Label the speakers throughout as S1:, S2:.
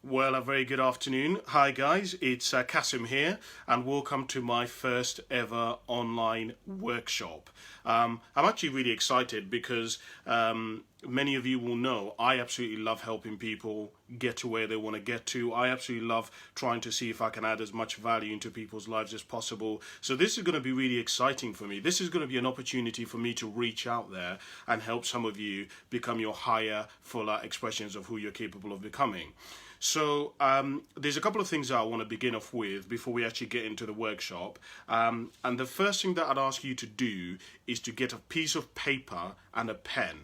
S1: Well, a very good afternoon. Hi, guys. It's Kasim here, and welcome to my first ever online workshop. I'm actually really excited because many of you will know I absolutely love helping people get to where they want to get to. I absolutely love trying to see if I can add as much value into people's lives as possible. So this is going to be really exciting for me. This is going to be an opportunity for me to reach out there and help some of you become your higher, fuller expressions of who you're capable of becoming. So there's a couple of things that I want to begin off with before we actually get into the workshop. And the first thing that I'd ask you to do is to get a piece of paper and a pen.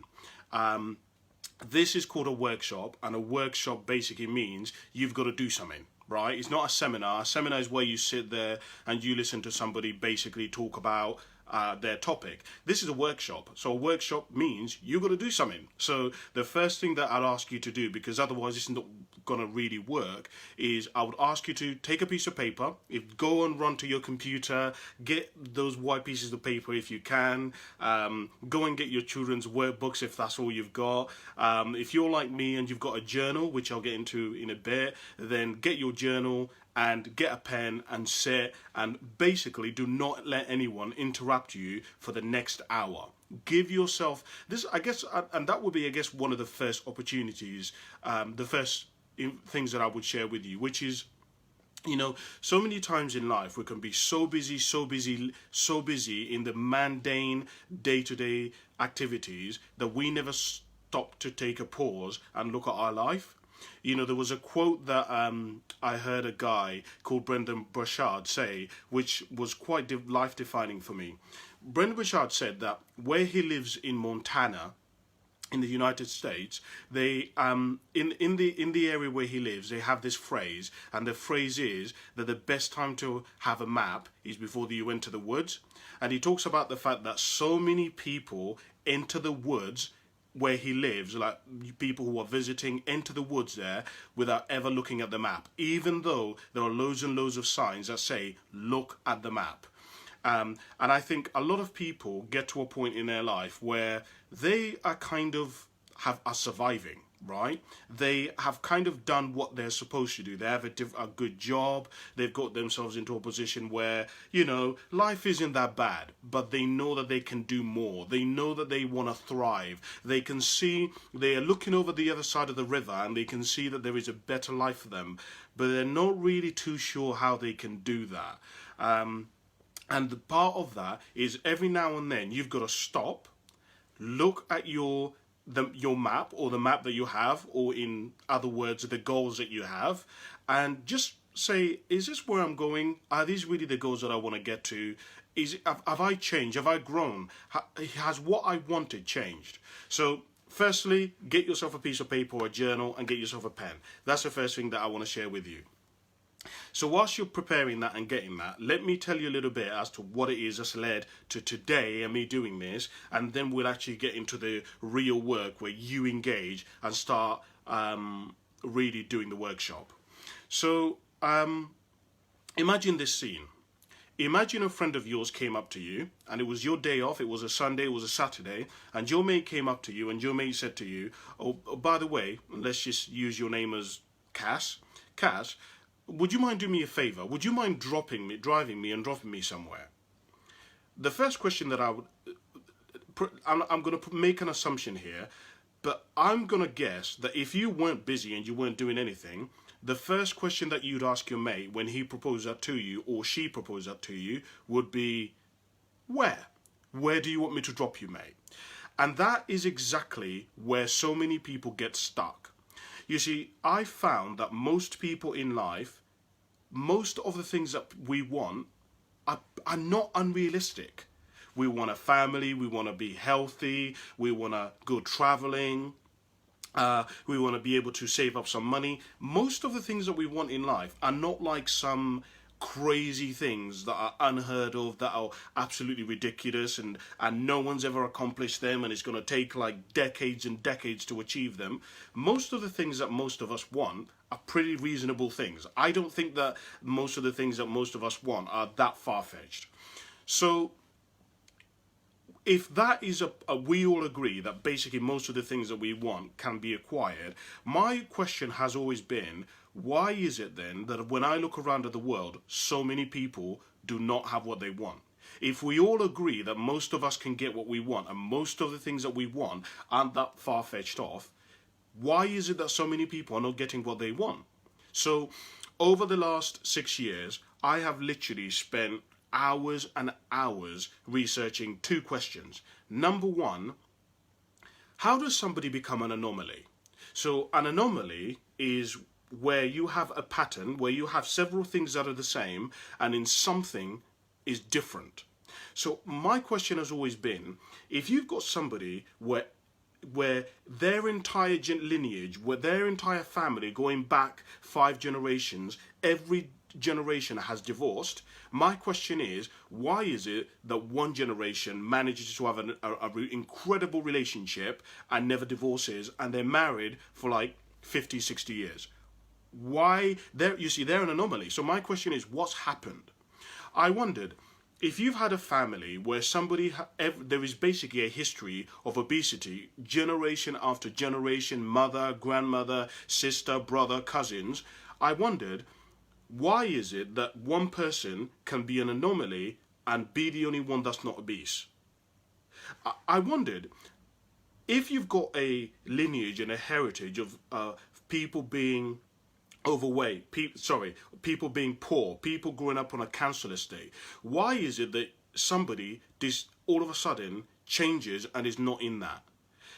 S1: This is called a workshop, and a workshop basically means you've got to do something, right? It's not a seminar. A seminar is where you sit there and you listen to somebody basically talk about their topic. This is a workshop. So a workshop means you've got to do something. So the first thing that I'd ask you to do, because otherwise it's not going to really work, is I would ask you to take a piece of paper, go and run to your computer, get those white pieces of paper if you can, go and get your children's workbooks if that's all you've got. If you're like me and you've got a journal, which I'll get into in a bit, then get your journal and get a pen and sit, and basically do not let anyone interrupt you for the next hour. Give yourself this, I guess, and that would be, I guess, one of the first opportunities, the first things that I would share with you, which is, you know, so many times in life we can be so busy in the mundane day-to-day activities that we never stop to take a pause and look at our life. You know, there was a quote that I heard a guy called Brendan Burchard say, which was quite life-defining for me. Brendan Burchard said that where he lives in Montana, in the United States, they in the area where he lives, they have this phrase, and the phrase is that the best time to have a map is before you enter the woods. And he talks about the fact that so many people enter the woods where he lives, like people who are visiting, enter the woods there without ever looking at the map, even though there are loads and loads of signs that say, look at the map. And I think a lot of people get to a point in their life where they are kind of are surviving, right? They have kind of done what they're supposed to do. They have a good job. They've got themselves into a position where, you know, life isn't that bad, but they know that they can do more. They know that they want to thrive. They can see, they are looking over the other side of the river and they can see that there is a better life for them, but they're not really too sure how they can do that. And the part of that is every now and then you've got to stop, look at your map, or the map that you have, or in other words, the goals that you have, and just say, is this where I'm going? Are these really the goals that I want to get to? Have I changed? Have I grown? Has what I wanted changed? So firstly, get yourself a piece of paper or a journal and get yourself a pen. That's the first thing that I want to share with you. So whilst you're preparing that and getting that, let me tell you a little bit as to what it is that's led to today and me doing this, and then we'll actually get into the real work where you engage and start really doing the workshop. So imagine this scene. Imagine a friend of yours came up to you, and it was your day off, it was a Sunday, it was a Saturday, and your mate came up to you, and your mate said to you, oh, by the way, let's just use your name as Cass, would you mind doing me a favor? Would you mind driving me and dropping me somewhere? The first question that I'm going to make an assumption here, but I'm going to guess that if you weren't busy and you weren't doing anything, the first question that you'd ask your mate when he proposed that to you, or she proposed that to you, would be, where? Where do you want me to drop you, mate? And that is exactly where so many people get stuck. You see, I found that most people in life, most of the things that we want are not unrealistic. We want a family, we want to be healthy, we want to go traveling, we want to be able to save up some money. Most of the things that we want in life are not like some crazy things that are unheard of, that are absolutely ridiculous, and no one's ever accomplished them, and it's going to take like decades and decades to achieve them. Most of the things that most of us want are pretty reasonable things. I don't think that most of the things that most of us want are that far-fetched. So if that is we all agree that basically most of the things that we want can be acquired, my question has always been, why is it then that when I look around at the world, so many people do not have what they want? If we all agree that most of us can get what we want, and most of the things that we want aren't that far-fetched off, why is it that so many people are not getting what they want? So over the last 6 years, I have literally spent hours and hours researching two questions. Number one, how does somebody become an anomaly? So an anomaly is where you have a pattern, where you have several things that are the same, and in something is different. So my question has always been, if you've got somebody where their entire lineage, where their entire family going back 5 generations, every generation has divorced, my question is, why is it that one generation manages to have an incredible relationship and never divorces, and they're married for like 50, 60 years? Why? You see, they're an anomaly. So my question is, what's happened? I wondered, if you've had a family where there is basically a history of obesity, generation after generation, mother, grandmother, sister, brother, cousins, I wondered, why is it that one person can be an anomaly and be the only one that's not obese? I wondered, if you've got a lineage and a heritage of people being overweight, people being poor, people growing up on a council estate, why is it that somebody all of a sudden changes and is not in that?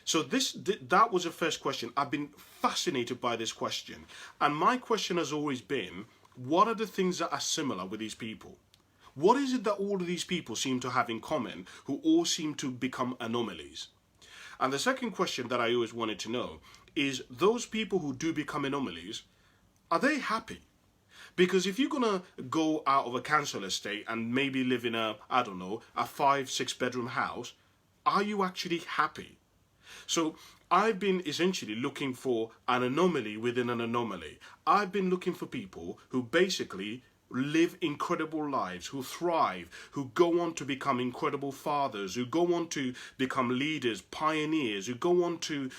S1: So that was the first question. I've been fascinated by this question, and my question has always been, what are the things that are similar with these people? What is it that all of these people seem to have in common, who all seem to become anomalies? And the second question that I always wanted to know is, those people who do become anomalies, are they happy? Because if you're going to go out of a council estate and maybe live in a 5-6 bedroom house, are you actually happy? So I've been essentially looking for an anomaly within an anomaly. I've been looking for people who basically live incredible lives, who thrive, who go on to become incredible fathers, who go on to become leaders, pioneers, who go on to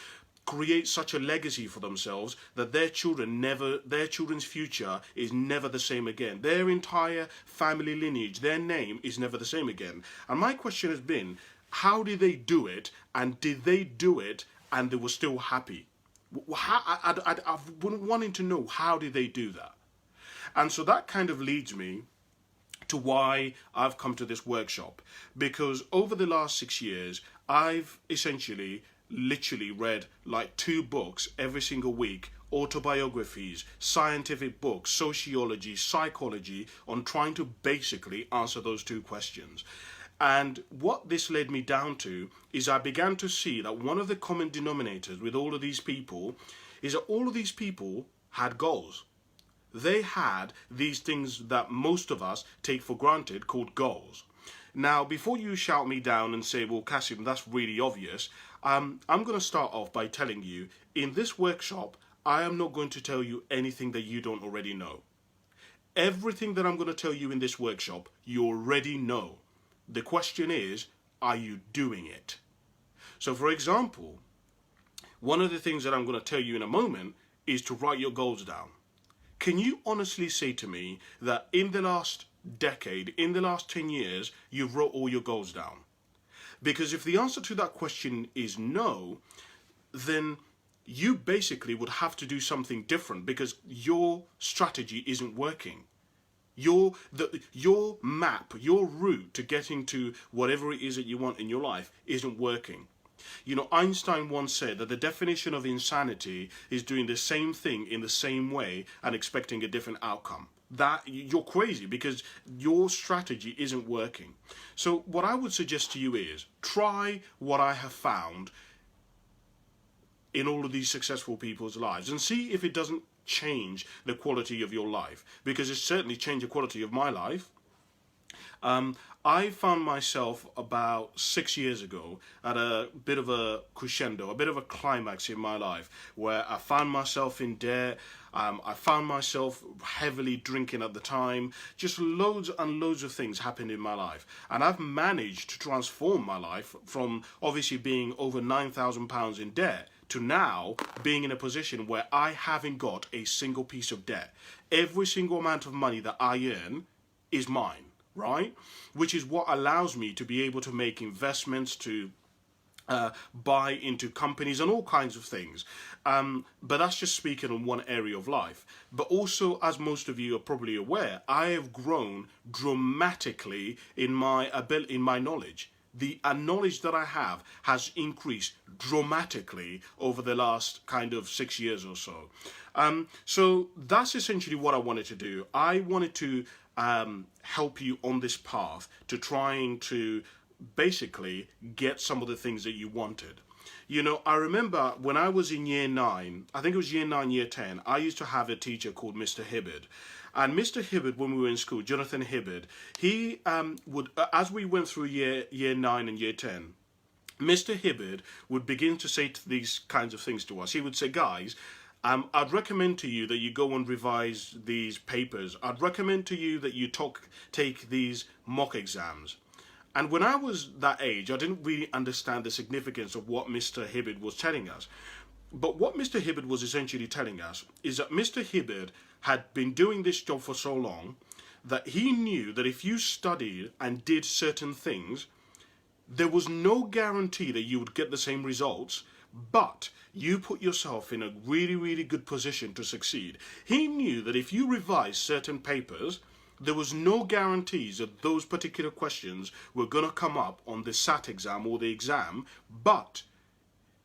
S1: create such a legacy for themselves that their children's future is never the same again. Their entire family lineage, their name is never the same again. And my question has been, how did they do it? And did they do it and they were still happy? I've been wanting to know, how did they do that? And so that kind of leads me to why I've come to this workshop. Because over the last 6 years, I've essentially literally read like 2 books every single week, autobiographies, scientific books, sociology, psychology, on trying to basically answer those 2 questions. And what this led me down to is, I began to see that one of the common denominators with all of these people is that all of these people had goals. They had these things that most of us take for granted, called goals. Now, before you shout me down and say, well, Kasim, that's really obvious, I'm going to start off by telling you, in this workshop, I am not going to tell you anything that you don't already know. Everything that I'm going to tell you in this workshop, you already know. The question is, are you doing it? So, for example, one of the things that I'm going to tell you in a moment is to write your goals down. Can you honestly say to me that in the last decade, in the last 10 years, you've wrote all your goals down? Because if the answer to that question is no, then you basically would have to do something different, because your strategy isn't working. Your map, your route to getting to whatever it is that you want in your life isn't working. You know, Einstein once said that the definition of insanity is doing the same thing in the same way and expecting a different outcome. That you're crazy, because your strategy isn't working. So what I would suggest to you is, try what I have found in all of these successful people's lives and see if it doesn't change the quality of your life, because it's certainly changed the quality of my life. I found myself about 6 years ago at a bit of a crescendo, a bit of a climax in my life, where I found myself in debt. I found myself heavily drinking at the time. Just loads and loads of things happened in my life. And I've managed to transform my life from obviously being over £9,000 in debt to now being in a position where I haven't got a single piece of debt. Every single amount of money that I earn is mine, right? Which is what allows me to be able to make investments, to buy into companies and all kinds of things. But that's just speaking on one area of life. But also, as most of you are probably aware, I have grown dramatically in my ability, in my knowledge. The knowledge that I have has increased dramatically over the last kind of 6 years or so. So that's essentially what I wanted to do. I wanted to help you on this path to trying to basically get some of the things that you wanted. You know, I remember when I was in year 9, I think it was year 9, year 10, I used to have a teacher called Mr. Hibbard. And Mr. Hibbard, when we were in school, Jonathan Hibbard, he would, as we went through year 9 and year 10, Mr. Hibbard would begin to say these kinds of things to us. He would say, guys, I'd recommend to you that you go and revise these papers. I'd recommend to you that you take these mock exams. And when I was that age, I didn't really understand the significance of what Mr. Hibbard was telling us. But what Mr. Hibbard was essentially telling us is that Mr. Hibbard had been doing this job for so long that he knew that if you studied and did certain things, there was no guarantee that you would get the same results, but you put yourself in a really, really good position to succeed. He knew that if you revised certain papers, there was no guarantees that those particular questions were going to come up on the SAT exam or the exam, but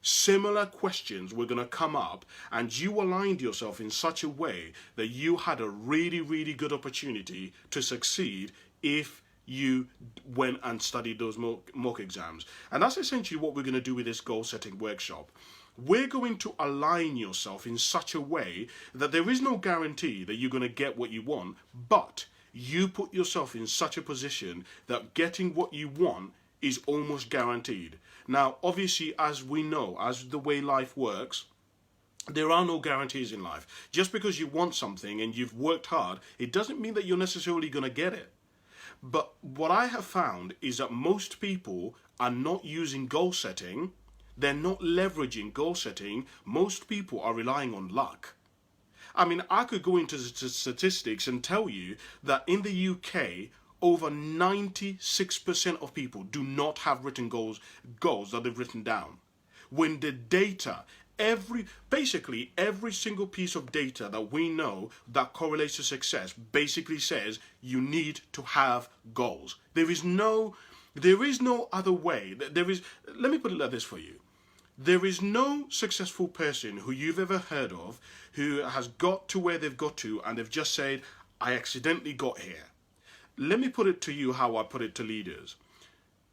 S1: similar questions were going to come up, and you aligned yourself in such a way that you had a really, really good opportunity to succeed if you went and studied those mock exams. And that's essentially what we're going to do with this goal setting workshop. We're going to align yourself in such a way that there is no guarantee that you're going to get what you want, but you put yourself in such a position that getting what you want is almost guaranteed. Now, obviously, as we know, as the way life works, there are no guarantees in life. Just because you want something and you've worked hard, it doesn't mean that you're necessarily going to get it. But what I have found is that most people are not using goal setting. They're not leveraging goal setting. Most people are relying on luck. I mean, I could go into statistics and tell you that in the UK, over 96% of people do not have written goals that they've written down. When the data, basically every single piece of data that we know that correlates to success basically says you need to have goals. There is no other way. Let me put it like this for you. There is no successful person who you've ever heard of who has got to where they've got to and they've just said, I accidentally got here. Let me put it to you how I put it to leaders.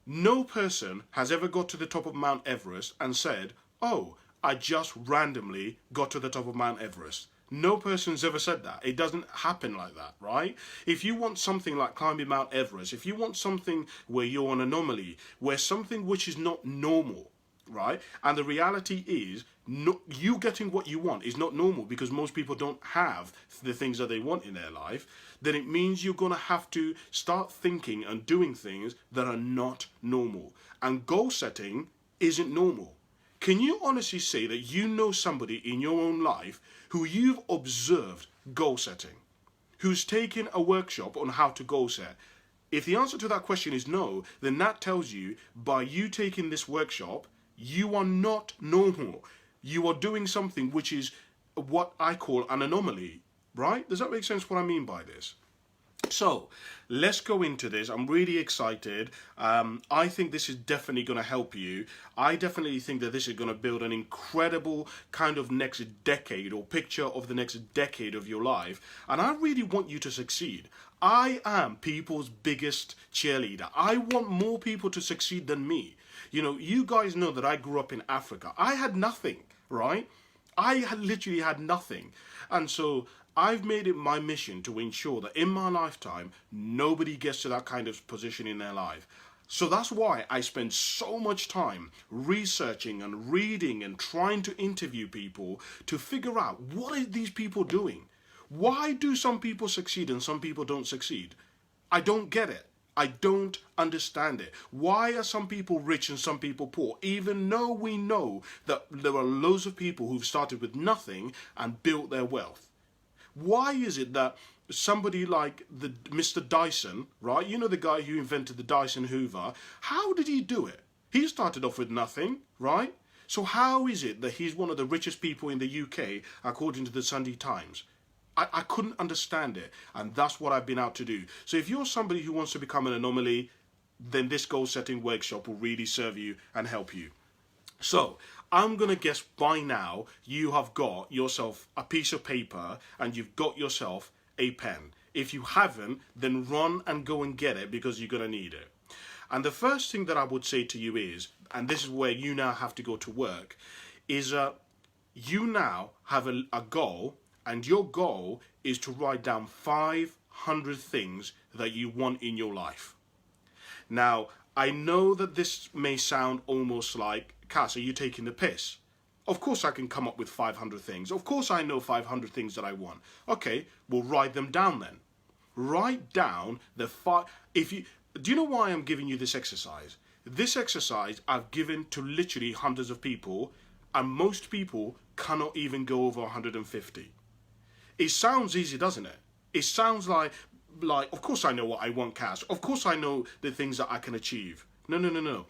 S1: No person has ever got to the top of Mount Everest and said, oh, I just randomly got to the top of Mount Everest. No person's ever said that. It doesn't happen like that, right? If you want something like climbing Mount Everest, if you want something where you're an anomaly, where something which is not normal, right? And the reality is, you getting what you want is not normal because most people don't have the things that they want in their life, then it means you're going to have to start thinking and doing things that are not normal. And goal setting isn't normal. Can you honestly say that you know somebody in your own life who you've observed goal setting, who's taken a workshop on how to goal set? If the answer to that question is no, then that tells you by you taking this workshop, you are not normal. You are doing something which is what I call an anomaly, right? Does that make sense what I mean by this? So let's go into this. I'm really excited. I think this is definitely going to help you. I definitely think that this is going to build an incredible kind of next decade or picture of the next decade of your life. And I really want you to succeed. I am people's biggest cheerleader. I want more people to succeed than me. You know, you guys know that I grew up in Africa. I had nothing, right? Literally had nothing. And so I've made it my mission to ensure that in my lifetime, nobody gets to that kind of position in their life. So that's why I spend so much time researching and reading and trying to interview people to figure out what are these people doing? Why do some people succeed and some people don't succeed? I don't get it. I don't understand it. Why are some people rich and some people poor? Even though we know that there are loads of people who've started with nothing and built their wealth. Why is it that somebody like the Mr. Dyson, right? You know, the guy who invented the Dyson Hoover. How did he do it? He started off with nothing, right? So how is it that he's one of the richest people in the UK, according to the Sunday Times? I couldn't understand it, and that's what I've been out to do. So if you're somebody who wants to become an anomaly, then this goal setting workshop will really serve you and help you. So I'm going to guess by now you have got yourself a piece of paper and you've got yourself a pen. If you haven't, then run and go and get it, because you're going to need it. And the first thing that I would say to you is, and this is where you now have to go to work, is you now have a goal. And your goal is to write down 500 things that you want in your life. Now, I know that this may sound almost like, Cass, are you taking the piss? Of course I can come up with 500 things. Of course I know 500 things that I want. Okay, we'll write them down then. Write down the do you know why I'm giving you this exercise? This exercise I've given to literally hundreds of people, and most people cannot even go over 150. It sounds easy, doesn't it? It sounds like, of course I know what I want, Cass. Of course I know the things that I can achieve. No.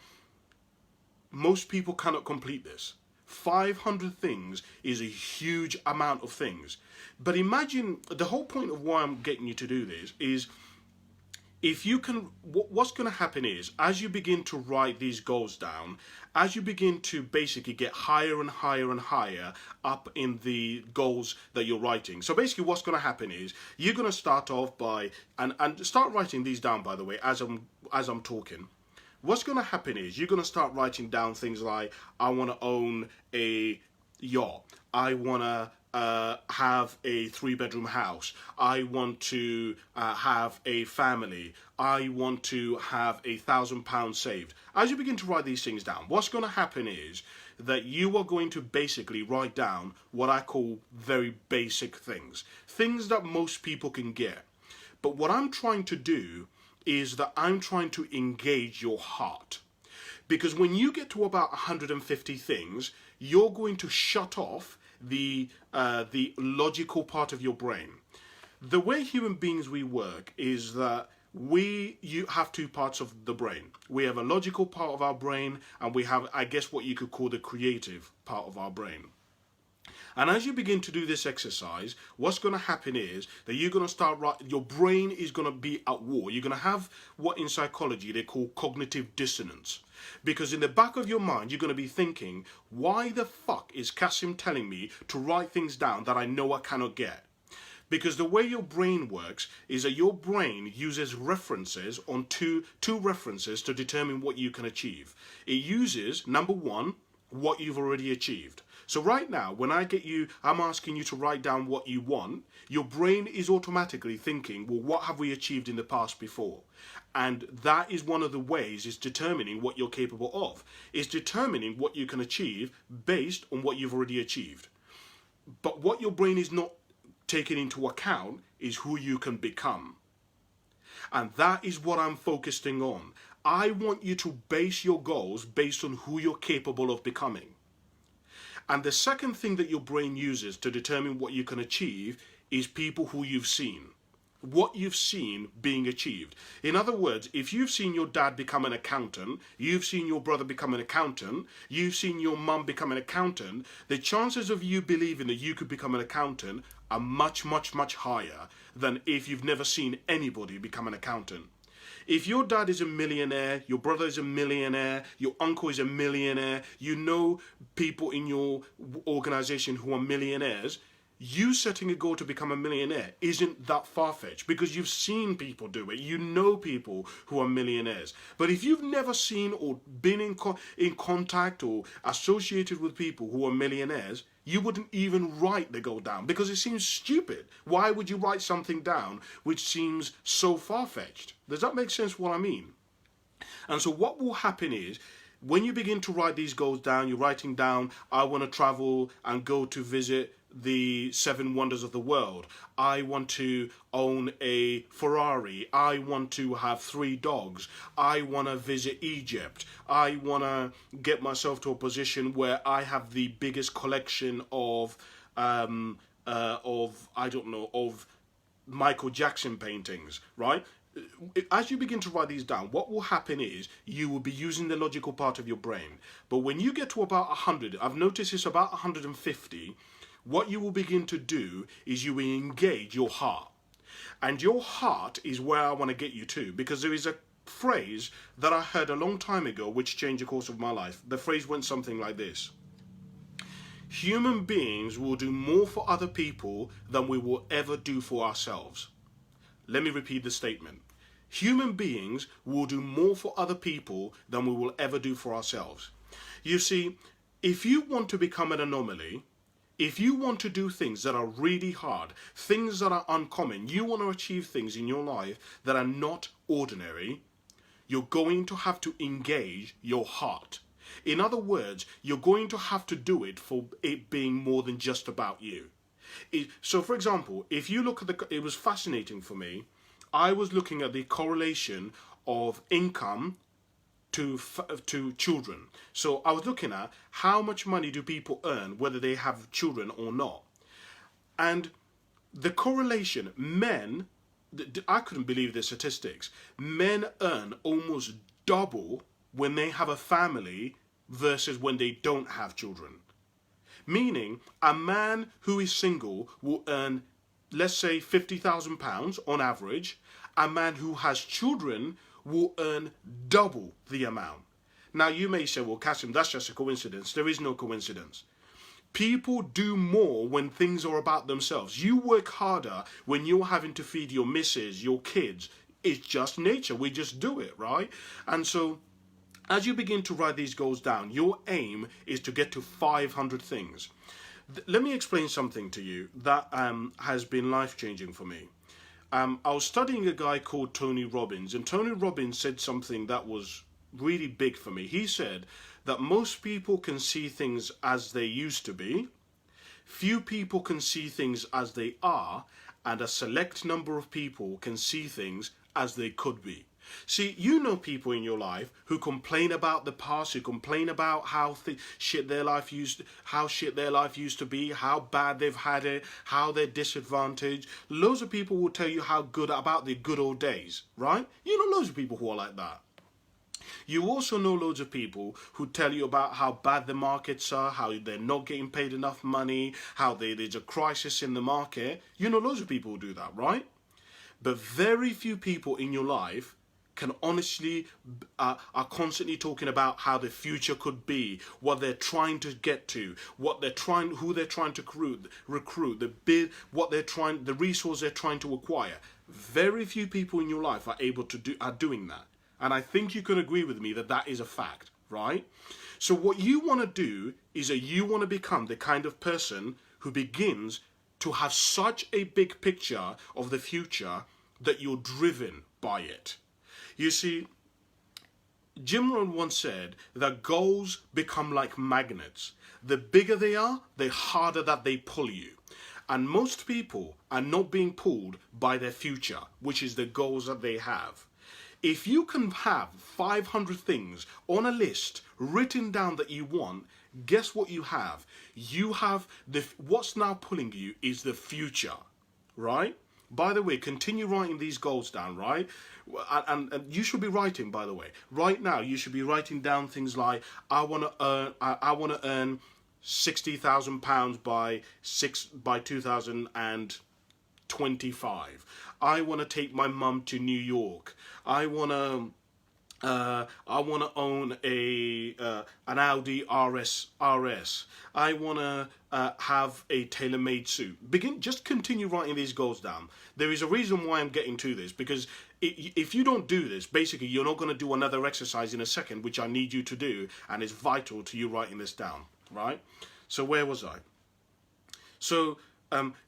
S1: Most people cannot complete this. 500 things is a huge amount of things. But imagine, the whole point of why I'm getting you to do this is, if you can, what's going to happen is, as you begin to write these goals down, as you begin to basically get higher and higher and higher up in the goals that you're writing. So basically what's going to happen is, you're going to start off by, and start writing these down, by the way, as I'm talking. What's going to happen is, you're going to start writing down things like, I want to own a yacht. I want to have a 3-bedroom house. I want to have a family. I want to have £1,000 saved. As you begin to write these things down, what's going to happen is that you are going to basically write down what I call very basic things. Things that most people can get. But what I'm trying to do is that I'm trying to engage your heart. Because when you get to about 150 things, you're going to shut off the logical part of your brain. The way human beings we work is that you have two parts of the brain. We have a logical part of our brain, and we have, I guess, what you could call the creative part of our brain. And as you begin to do this exercise, what's going to happen is that you're going to start, your brain is going to be at war. You're going to have what in psychology they call cognitive dissonance. Because in the back of your mind, you're going to be thinking, why the fuck is Kasim telling me to write things down that I know I cannot get? Because the way your brain works is that your brain uses references on two references to determine what you can achieve. It uses, number one, what you've already achieved. So right now, when I'm asking you to write down what you want, your brain is automatically thinking, well, what have we achieved in the past before? And that is one of the ways, is determining what you're capable of. It's determining what you can achieve based on what you've already achieved. But what your brain is not taking into account is who you can become. And that is what I'm focusing on. I want you to base your goals based on who you're capable of becoming. And the second thing that your brain uses to determine what you can achieve is people who you've seen. What you've seen being achieved. In other words, if you've seen your dad become an accountant, you've seen your brother become an accountant, you've seen your mum become an accountant, the chances of you believing that you could become an accountant are much, much, much higher than if you've never seen anybody become an accountant. If your dad is a millionaire, your brother is a millionaire, your uncle is a millionaire, you know people in your organization who are millionaires, you setting a goal to become a millionaire isn't that far-fetched, because you've seen people do it. You know people who are millionaires. But if you've never seen or been in contact or associated with people who are millionaires, you wouldn't even write the goal down, because it seems stupid. Why would you write something down which seems so far-fetched? Does that make sense what I mean? And so what will happen is, when you begin to write these goals down, you're writing down, I want to travel and go to visit the seven wonders of the world. I want to own a Ferrari. I want to have 3 dogs. I want to visit Egypt. I want to get myself to a position where I have the biggest collection of I don't know, of Michael Jackson paintings, right? As you begin to write these down, what will happen is you will be using the logical part of your brain. But when you get to about 100, I've noticed it's about 150, what you will begin to do is you will engage your heart. And your heart is where I want to get you to, because there is a phrase that I heard a long time ago which changed the course of my life. The phrase went something like this: human beings will do more for other people than we will ever do for ourselves. Let me repeat the statement. Human beings will do more for other people than we will ever do for ourselves. You see, if you want to become an anomaly, if you want to do things that are really hard, things that are uncommon, you want to achieve things in your life that are not ordinary, you're going to have to engage your heart. In other words, you're going to have to do it for it being more than just about you. So, for example, if you look at it was fascinating for me. I was looking at the correlation of income to children. So I was looking at how much money do people earn, whether they have children or not. And the correlation, men, I couldn't believe the statistics. Men earn almost double when they have a family versus when they don't have children. Meaning, a man who is single will earn, let's say, £50,000 on average. A man who has children will earn double the amount. Now, you may say, well, Kasim, that's just a coincidence. There is no coincidence. People do more when things are about themselves. You work harder when you're having to feed your missus, your kids. It's just nature. We just do it, right? And so, as you begin to write these goals down, your aim is to get to 500 things. Let me explain something to you that has been life-changing for me. I was studying a guy called Tony Robbins, and Tony Robbins said something that was really big for me. He said that most people can see things as they used to be, few people can see things as they are, and a select number of people can see things as they could be. See, you know people in your life who complain about the past, who complain about how shit their life used to be, how bad they've had it, how they're disadvantaged. Loads of people will tell you how good about the good old days, right? You know loads of people who are like that. You also know loads of people who tell you about how bad the markets are, how they're not getting paid enough money, how there's a crisis in the market. You know loads of people who do that, right? But very few people in your life can honestly are constantly talking about how the future could be, what they're trying to get to, who they're trying to recruit, the resource they're trying to acquire. Very few people in your life are doing that, and I think you can agree with me that that is a fact, right? So what you want to do is that you want to become the kind of person who begins to have such a big picture of the future that you're driven by it. You see, Jim Rohn once said that goals become like magnets. The bigger they are, the harder that they pull you. And most people are not being pulled by their future, which is the goals that they have. If you can have 500 things on a list written down that you want, guess what you have? You have what's now pulling you is the future, right? By the way, continue writing these goals down, right? And you should be writing, by the way. Right now, you should be writing down things like, I want to earn £60,000 by 2025. I want to take my mum to New York. I want to own an Audi RS. I want to have a tailor-made suit. Just continue writing these goals down. There is a reason why I'm getting to this, because if you don't do this, basically you're not going to do another exercise in a second, which I need you to do, and it's vital to you writing this down, right? So where was I? So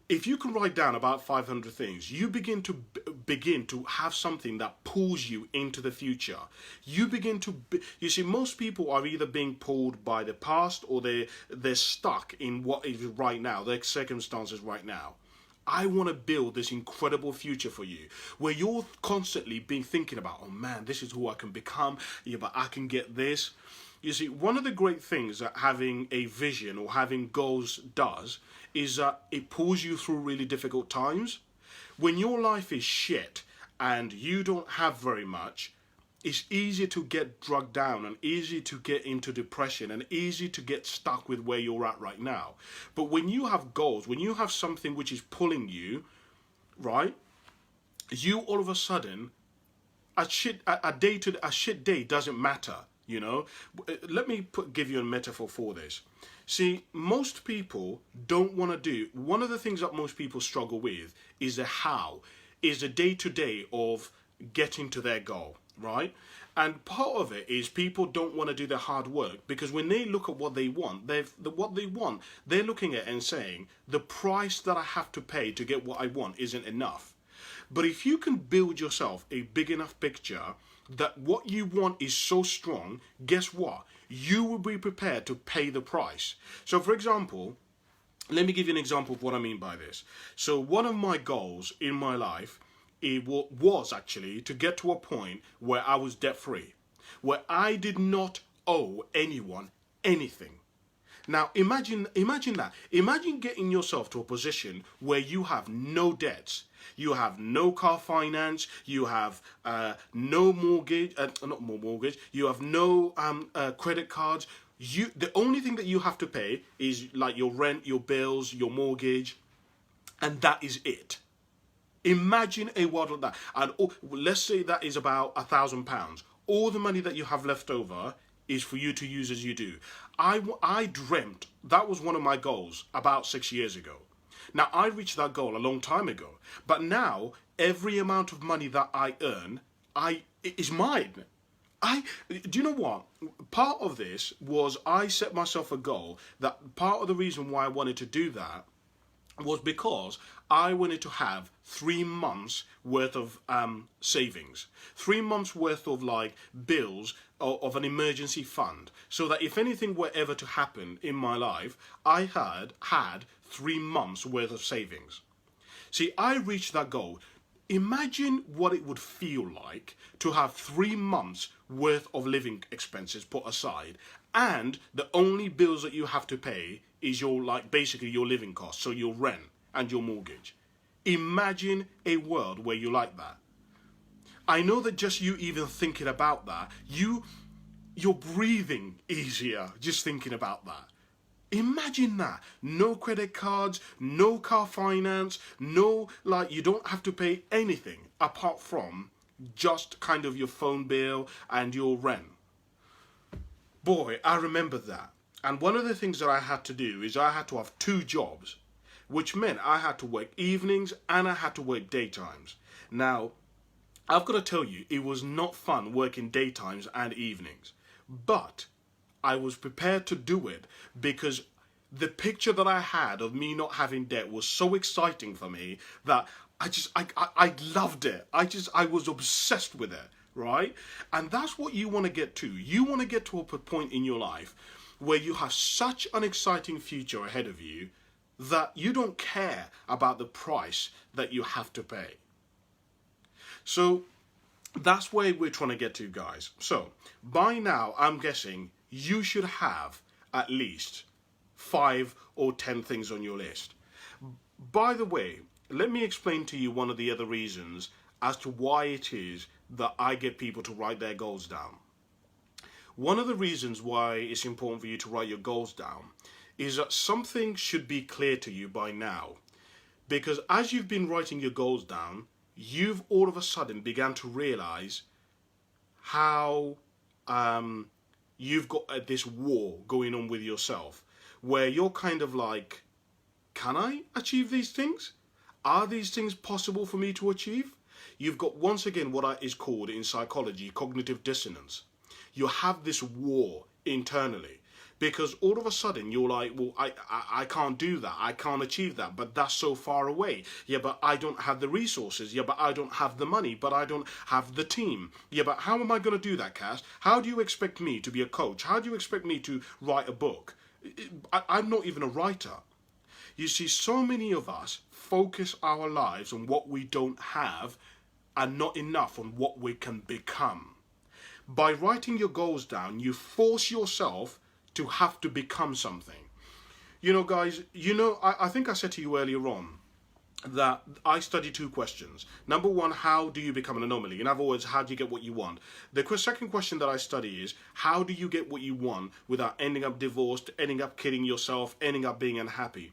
S1: If you can write down about 500 things, you begin to have something that pulls you into the future. You begin to you see, most people are either being pulled by the past, or they're stuck in what is right now, their circumstances right now. I want to build this incredible future for you, where you're constantly being thinking about, oh man, this is who I can become. Yeah, but I can get this. You see, one of the great things that having a vision or having goals does is that it pulls you through really difficult times. When your life is shit and you don't have very much, it's easy to get drugged down and easy to get into depression and easy to get stuck with where you're at right now. But when you have goals, when you have something which is pulling you, right, you all of a sudden, a shit day doesn't matter. You know, let me give you a metaphor for this. See, most people don't want to do, one of the things that most people struggle with is the how, is the day-to-day of getting to their goal, right? And part of it is people don't want to do the hard work, because when they look at what they want, they're looking at it and saying, the price that I have to pay to get what I want isn't enough. But if you can build yourself a big enough picture that what you want is so strong, guess what? You will be prepared to pay the price. So for example, let me give you an example of what I mean by this. So one of my goals in my life, it was actually to get to a point where I was debt free, where I did not owe anyone anything. Now imagine that. Imagine getting yourself to a position where you have no debts. You have no car finance. You have no mortgage. Not more mortgage. You have no credit cards. The only thing that you have to pay is like your rent, your bills, your mortgage, and that is it. Imagine a world like that. And let's say that is about £1,000. All the money that you have left over is for you to use as you do. I dreamt, that was one of my goals about 6 years ago. Now, I reached that goal a long time ago, but now every amount of money that I earn, is mine. Do you know what? Part of this was I set myself a goal that part of the reason why I wanted to do that was because I wanted to have 3 months worth of savings, 3 months worth of like bills of an emergency fund, so that if anything were ever to happen in my life, I had 3 months worth of savings. See, I reached that goal. Imagine what it would feel like to have 3 months worth of living expenses put aside, and the only bills that you have to pay is basically your living costs, so your rent and your mortgage. Imagine a world where you like that. I know that just you even thinking about that, you're breathing easier just thinking about that. Imagine that. No credit cards, no car finance, you don't have to pay anything apart from just kind of your phone bill and your rent. Boy, I remember that. And one of the things that I had to do is I had to have 2 jobs, which meant I had to work evenings and I had to work daytimes. Now, I've got to tell you, it was not fun working daytimes and evenings, but I was prepared to do it because the picture that I had of me not having debt was so exciting for me that I loved it. I was obsessed with it, right? And that's what you want to get to. You want to get to a point in your life where you have such an exciting future ahead of you that you don't care about the price that you have to pay. So that's where we're trying to get to, guys. So by now, I'm guessing you should have at least 5 or 10 things on your list. By the way, let me explain to you one of the other reasons as to why it is that I get people to write their goals down. One of the reasons why it's important for you to write your goals down is that something should be clear to you by now. Because as you've been writing your goals down, you've all of a sudden began to realize how you've got this war going on with yourself, where you're kind of like, can I achieve these things? Are these things possible for me to achieve? You've got, once again, what is called in psychology cognitive dissonance. You have this war internally Because all of a sudden you're like, well, I can't do that. I can't achieve that. But that's so far away. Yeah, but I don't have the resources. Yeah, but I don't have the money. But I don't have the team. Yeah, but how am I going to do that, Cass? How do you expect me to be a coach? How do you expect me to write a book? I'm not even a writer. You see, so many of us focus our lives on what we don't have and not enough on what we can become. By writing your goals down, you force yourself to have to become something. You know, guys, I think I said to you earlier on that I study two questions. Number one, how do you become an anomaly? In other words, how do you get what you want? The second question that I study is, how do you get what you want without ending up divorced, ending up killing yourself, ending up being unhappy?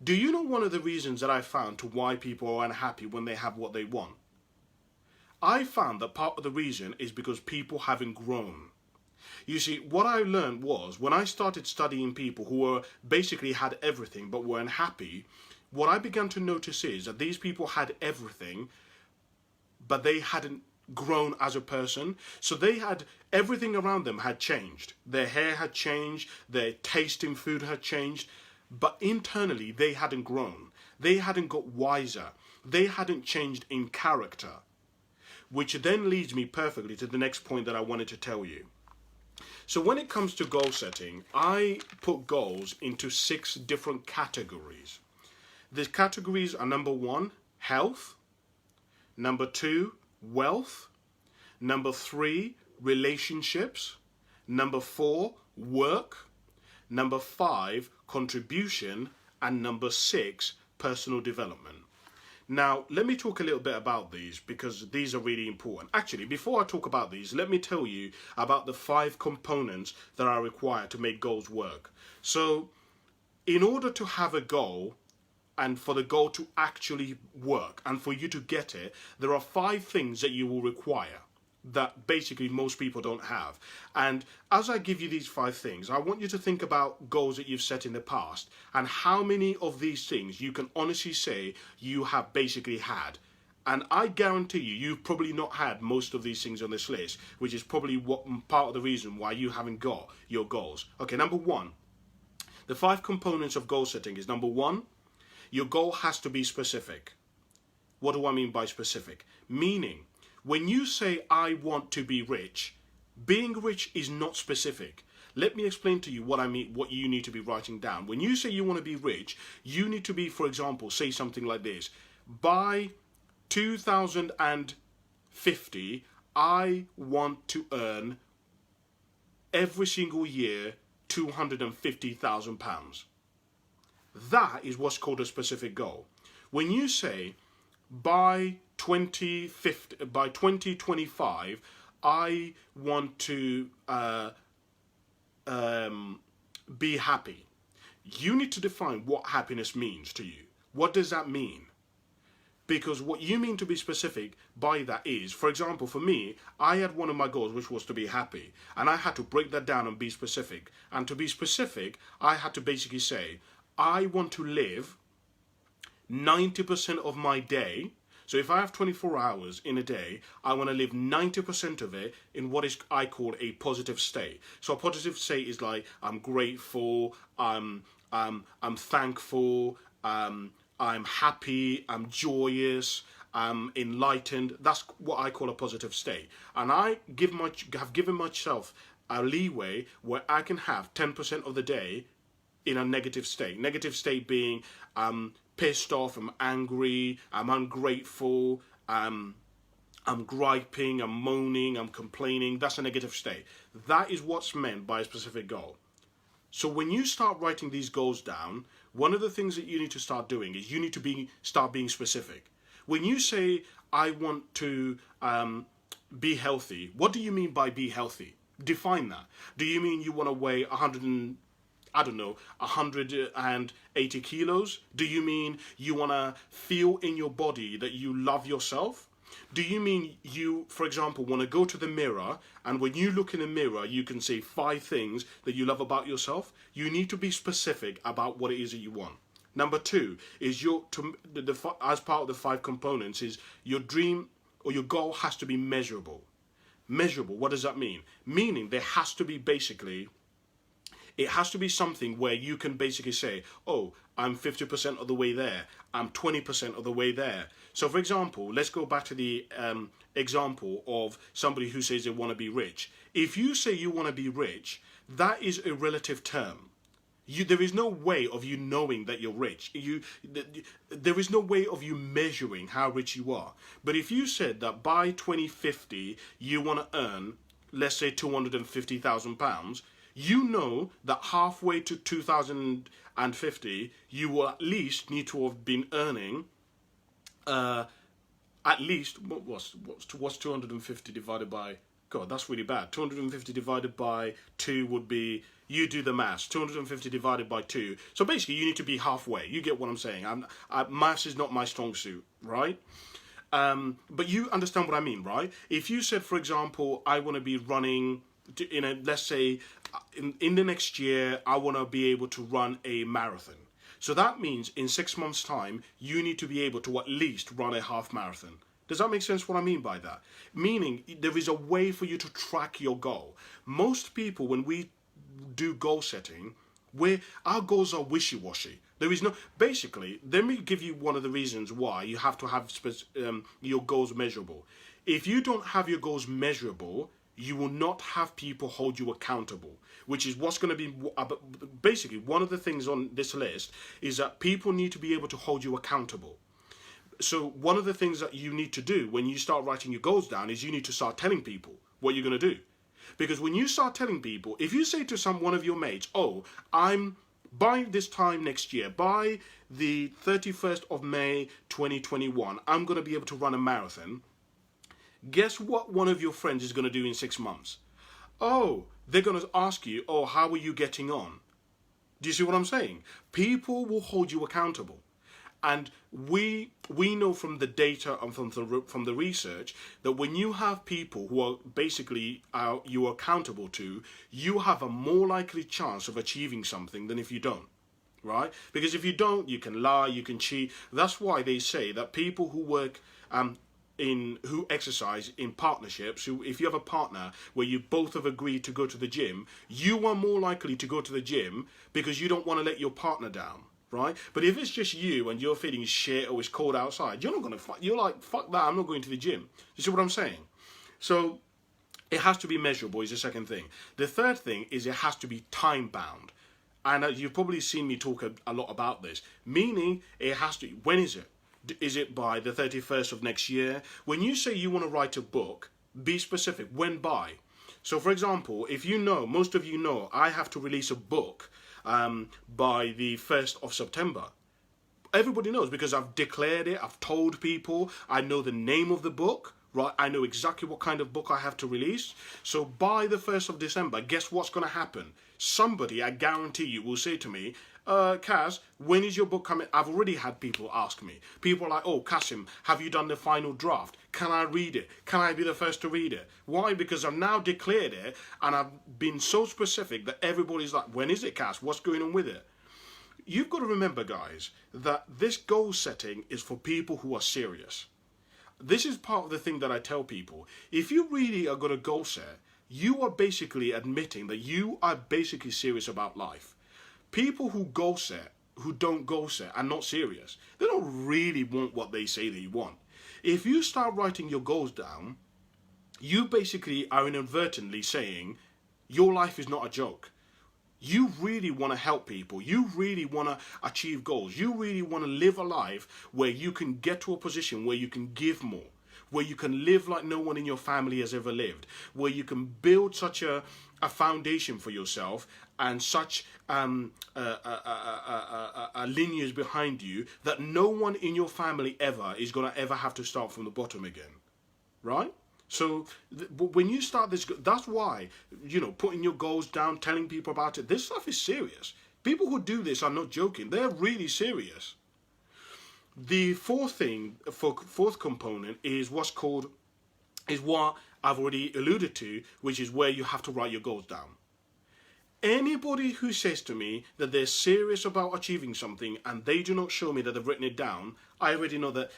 S1: Do you know one of the reasons that I found to why people are unhappy when they have what they want? I found that part of the reason is because people haven't grown. You see, what I learned was when I started studying people who were basically had everything but were unhappy, what I began to notice is that these people had everything, but they hadn't grown as a person. So they had everything around them had changed. Their hair had changed, their taste in food had changed, but internally they hadn't grown. They hadn't got wiser. They hadn't changed in character. Which then leads me perfectly to the next point that I wanted to tell you. So when it comes to goal setting, I put goals into 6 different categories. The categories are: number 1, health; number 2, wealth; number 3, relationships; number 4, work; number 5, contribution; and number 6, personal development. Now, let me talk a little bit about these because these are really important. Actually, before I talk about these, let me tell you about the 5 components that are required to make goals work. So, in order to have a goal and for the goal to actually work and for you to get it, there are 5 things that you will require that basically most people don't have. And as I give you these 5 things, I want you to think about goals that you've set in the past and how many of these things you can honestly say you have basically had. And I guarantee you, you've probably not had most of these things on this list, which is probably what part of the reason why you haven't got your goals. Okay, number 1, the 5 components of goal setting is: number 1, your goal has to be specific. What do I mean by specific? Meaning, when you say, I want to be rich, being rich is not specific. Let me explain to you what I mean, what you need to be writing down. When you say you want to be rich, you need to be, for example, say something like this: by 2050, I want to earn every single year £250,000. That is what's called a specific goal. When you say, by 2025, I want to be happy. You need to define what happiness means to you. What does that mean? Because what you mean to be specific by that is, for example, for me, I had one of my goals which was to be happy. And I had to break that down and be specific. And to be specific, I had to basically say, I want to live 90% of my day. So if I have 24 hours in a day, I want to live 90% of it in what is I call a positive state. So a positive state is like, I'm grateful, I'm thankful, I'm happy, I'm joyous, I'm enlightened. That's what I call a positive state. And I have given myself a leeway where I can have 10% of the day in a negative state. Negative state being pissed off, I'm angry, I'm ungrateful, I'm griping, I'm moaning, I'm complaining. That's a negative state. That is what's meant by a specific goal. So when you start writing these goals down, one of the things that you need to start doing is you need to start being specific. When you say, I want to be healthy, what do you mean by be healthy? Define that. Do you mean you want to weigh 180 kilos? Do you mean you want to feel in your body that you love yourself? Do you mean you, for example, want to go to the mirror and when you look in the mirror, you can say 5 things that you love about yourself? You need to be specific about what it is that you want. Number 2 is as part of the 5 components is your dream or your goal has to be measurable. Measurable, what does that mean? Meaning there has to be basically, It has to be something where you can basically say, oh, I'm 50% of the way there. I'm 20% of the way there. So, for example, let's go back to the example of somebody who says they want to be rich. If you say you want to be rich, that is a relative term. There is no way of you knowing that you're rich. There is no way of you measuring how rich you are. But if you said that by 2050 you want to earn, let's say, £250,000, you know that halfway to 2050 you will at least need to have been earning at least what's 250 divided by, God, that's really bad. 250 divided by 2 would be, you do the maths, 250 divided by 2. So basically you need to be halfway. You get what I'm saying. Maths is not my strong suit, right? But you understand what I mean, right? If you said, for example, I want to be running let's say in the next year, I want to be able to run a marathon. So that means in 6 months' time, you need to be able to at least run a half marathon. Does that make sense what I mean by that? Meaning there is a way for you to track your goal. Most people, when we do goal setting, our goals are wishy-washy. There is no, basically, let me give you one of the reasons why you have to have your goals measurable. If you don't have your goals measurable, you will not have people hold you accountable, which is what's going to be, basically, one of the things on this list is that people need to be able to hold you accountable. So one of the things that you need to do when you start writing your goals down is you need to start telling people what you're going to do. Because when you start telling people, if you say to one of your mates, oh, I'm by this time next year, by the 31st of May 2021, I'm going to be able to run a marathon. Guess what one of your friends is going to do in 6 months? Oh, they're going to ask you, oh, how are you getting on? Do you see what I'm saying? People will hold you accountable. And we know from the data and from the research that when you have people who are basically you are accountable to, you have a more likely chance of achieving something than if you don't, right? Because if you don't, you can lie, you can cheat. That's why they say that people who work who exercise in partnerships, if you have a partner where you both have agreed to go to the gym, you are more likely to go to the gym because you don't want to let your partner down. Right? But if it's just you and you're feeling shit or it's cold outside, you're not going to you're like, fuck that, I'm not going to the gym. You see what I'm saying? So it has to be measurable is the second thing. The third thing is it has to be time bound. And you've probably seen me talk a lot about this. Meaning it has to, when is it? Is it by the 31st of next year? When you say you want to write a book, be specific. When by? So for example, if you know, most of you know, I have to release a book by the 1st of September. Everybody knows because I've declared it, I've told people, I know the name of the book, right? I know exactly what kind of book I have to release. So by the 1st of December, guess what's going to happen? Somebody, I guarantee you, will say to me, Kaz, when is your book coming? I've already had people ask me. People are like, oh, Kasim, have you done the final draft? Can I read it? Can I be the first to read it? Why? Because I've now declared it and I've been so specific that everybody's like, when is it, Kaz? What's going on with it? You've got to remember, guys, that this goal setting is for people who are serious. This is part of the thing that I tell people. If you really are going to goal set, you are basically admitting that you are basically serious about life. People who goal set, who don't goal set, are not serious. They don't really want what they say they want. If you start writing your goals down, you basically are inadvertently saying your life is not a joke. You really want to help people. You really want to achieve goals. You really want to live a life where you can get to a position where you can give more, where you can live like no one in your family has ever lived, where you can build such a foundation for yourself and such a lineage behind you that no one in your family ever is going to ever have to start from the bottom again, right? So when you start this, that's why, putting your goals down, telling people about it, this stuff is serious. People who do this are not joking. They're really serious. The fourth component is what I've already alluded to, which is where you have to write your goals down. Anybody who says to me that they're serious about achieving something and they do not show me that they've written it down, I already know that.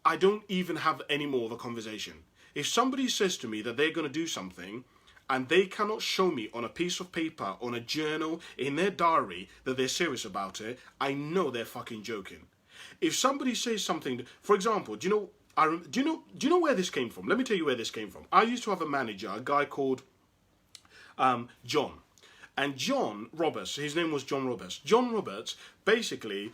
S1: I don't even have any more of a conversation. If somebody says to me that they're going to do something and they cannot show me on a piece of paper, on a journal, in their diary that they're serious about it, I know they're fucking joking. If somebody says something, for example, do you know where this came from? Let me tell you where this came from. I used to have a manager, a guy called John. And John Roberts, his name was John Roberts. John Roberts, basically,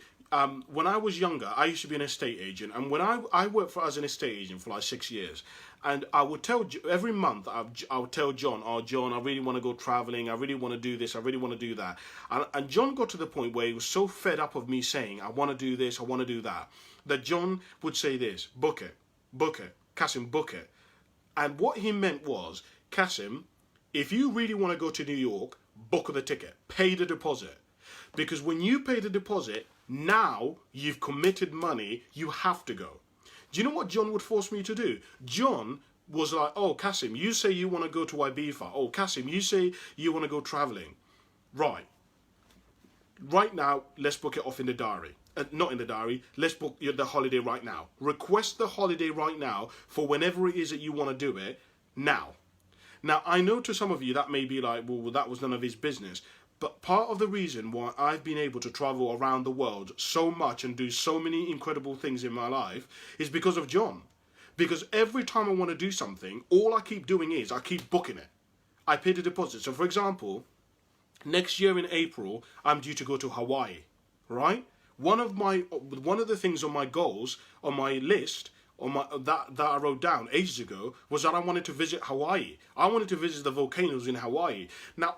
S1: when I was younger, I used to be an estate agent. And when I worked as an estate agent for like 6 years. And I would tell, every month, I would tell John, oh, John, I really want to go traveling. I really want to do this. I really want to do that. And John got to the point where he was so fed up of me saying, I want to do this, I want to do that John would say this, book it, Kasim, book it. And what he meant was, Kasim, if you really want to go to New York, book the ticket, pay the deposit. Because when you pay the deposit, now you've committed money, you have to go. Do you know what John would force me to do? John was like, oh, Kasim, you say you want to go to Ibiza. Oh, Kasim, you say you want to go traveling. Right. Right now, let's book it off in the diary. Not in the diary, let's book the holiday right now. Request the holiday right now for whenever it is that you want to do it, now. Now, I know to some of you that may be like, well, that was none of his business. But part of the reason why I've been able to travel around the world so much and do so many incredible things in my life is because of John. Because every time I want to do something, all I keep doing is I keep booking it. I pay the deposit. So, for example, next year in April, I'm due to go to Hawaii, right? One of the things on my goals, on my list, that I wrote down ages ago, was that I wanted to visit Hawaii. I wanted to visit the volcanoes in Hawaii. Now,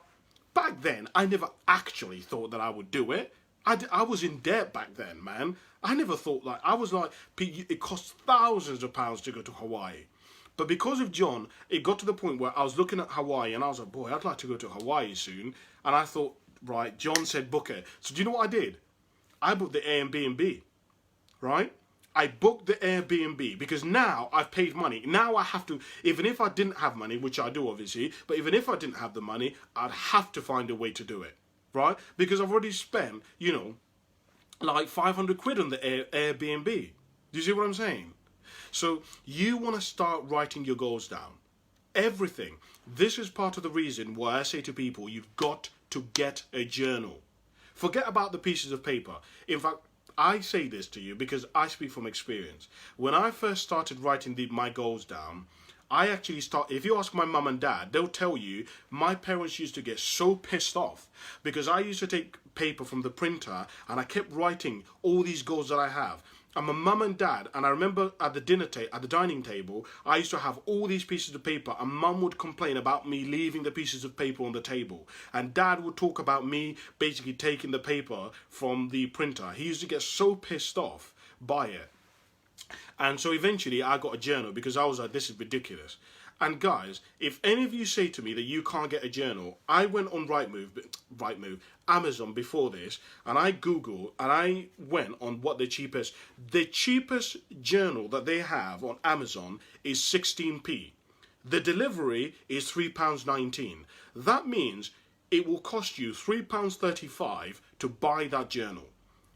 S1: back then, I never actually thought that I would do it. I was in debt back then, man. I never thought like, I was like, it costs thousands of pounds to go to Hawaii. But because of John, it got to the point where I was looking at Hawaii and I was like, boy, I'd like to go to Hawaii soon. And I thought, right, John said book it. So do you know what I did? I booked the Airbnb, right? I booked the Airbnb because now I've paid money. Now I have to, even if I didn't have money, which I do obviously, but even if I didn't have the money, I'd have to find a way to do it, right? Because I've already spent, like 500 quid on the Airbnb. Do you see what I'm saying? So you want to start writing your goals down. Everything. This is part of the reason why I say to people, you've got to get a journal. Forget about the pieces of paper. In fact, I say this to you because I speak from experience. When I first started writing my goals down, I actually if you ask my mum and dad, they'll tell you my parents used to get so pissed off because I used to take paper from the printer and I kept writing all these goals that I have. And my mum and dad, and I remember at the dining table, I used to have all these pieces of paper, and mum would complain about me leaving the pieces of paper on the table. And dad would talk about me basically taking the paper from the printer. He used to get so pissed off by it. And so eventually I got a journal because I was like, this is ridiculous. And guys, if any of you say to me that you can't get a journal, I went on Amazon before this, and I Googled and I went on what the cheapest journal that they have on Amazon is 16p. The delivery is £3.19. That means it will cost you £3.35 to buy that journal.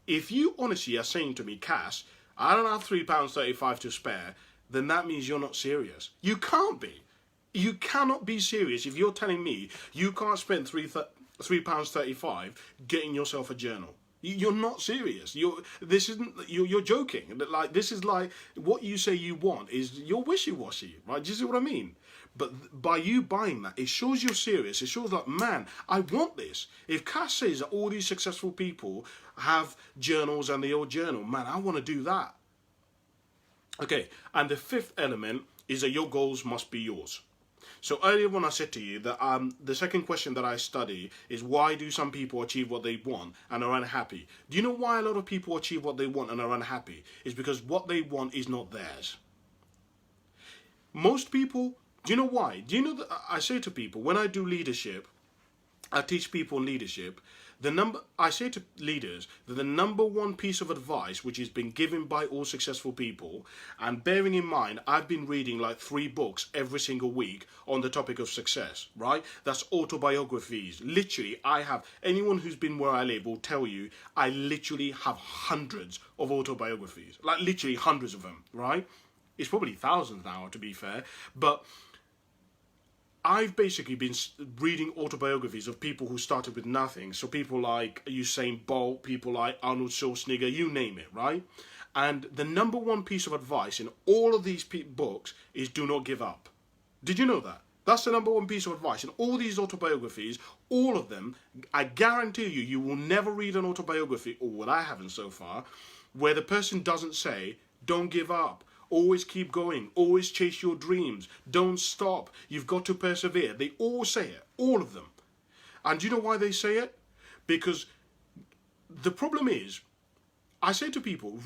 S1: If you honestly are saying to me, Cass, I don't have £3.35 to spare, then that means you're not serious. You can't be. You cannot be serious if you're telling me you can't spend £3.35 getting yourself a journal. You're not serious. You're joking. Like, this is like what you say you want is you're wishy-washy, right? Do you see what I mean? But by you buying that, it shows you're serious. It shows like, man, I want this. If Cass says that all these successful people have journals and they all journal, man, I want to do that. Okay, and the fifth element is that your goals must be yours. So earlier when I said to you that the second question that I study is why do some people achieve what they want and are unhappy? Do you know why a lot of people achieve what they want and are unhappy? It's because what they want is not theirs. Most people, do you know why? Do you know that I say to people, when I do leadership, I teach people leadership, I say to leaders that the number one piece of advice which has been given by all successful people, and bearing in mind I've been reading like 3 books every single week on the topic of success, right? That's autobiographies. Literally, anyone who's been where I live will tell you I literally have hundreds of autobiographies, like literally hundreds of them, right? It's probably thousands now, to be fair, but I've basically been reading autobiographies of people who started with nothing. So people like Usain Bolt, people like Arnold Schwarzenegger, you name it, right? And the number one piece of advice in all of these books is do not give up. Did you know that? That's the number one piece of advice in all these autobiographies, all of them. I guarantee you, you will never read an autobiography, or what I haven't so far, where the person doesn't say, don't give up. Always keep going. Always chase your dreams. Don't stop. You've got to persevere. They all say it. All of them. And do you know why they say it? Because the problem is, I say to people,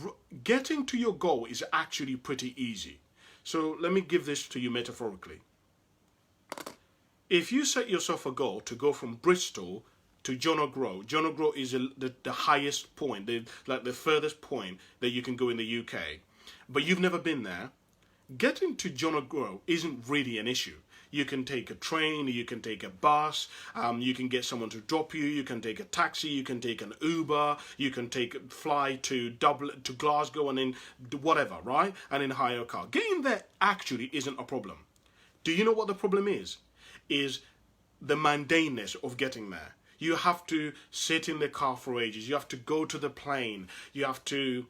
S1: getting to your goal is actually pretty easy. So let me give this to you metaphorically. If you set yourself a goal to go from Bristol to John O'Groats, John O'Groats is the highest point, like the furthest point that you can go in the UK, but you've never been there, getting to John O'Groats isn't really an issue. You can take a train, you can take a bus, you can get someone to drop you, you can take a taxi, you can take an Uber, you can fly to Dublin, to Glasgow, and then whatever, right? And then hire a car. Getting there actually isn't a problem. Do you know what the problem is? Is the mundaneness of getting there. You have to sit in the car for ages. You have to go to the plane. You have to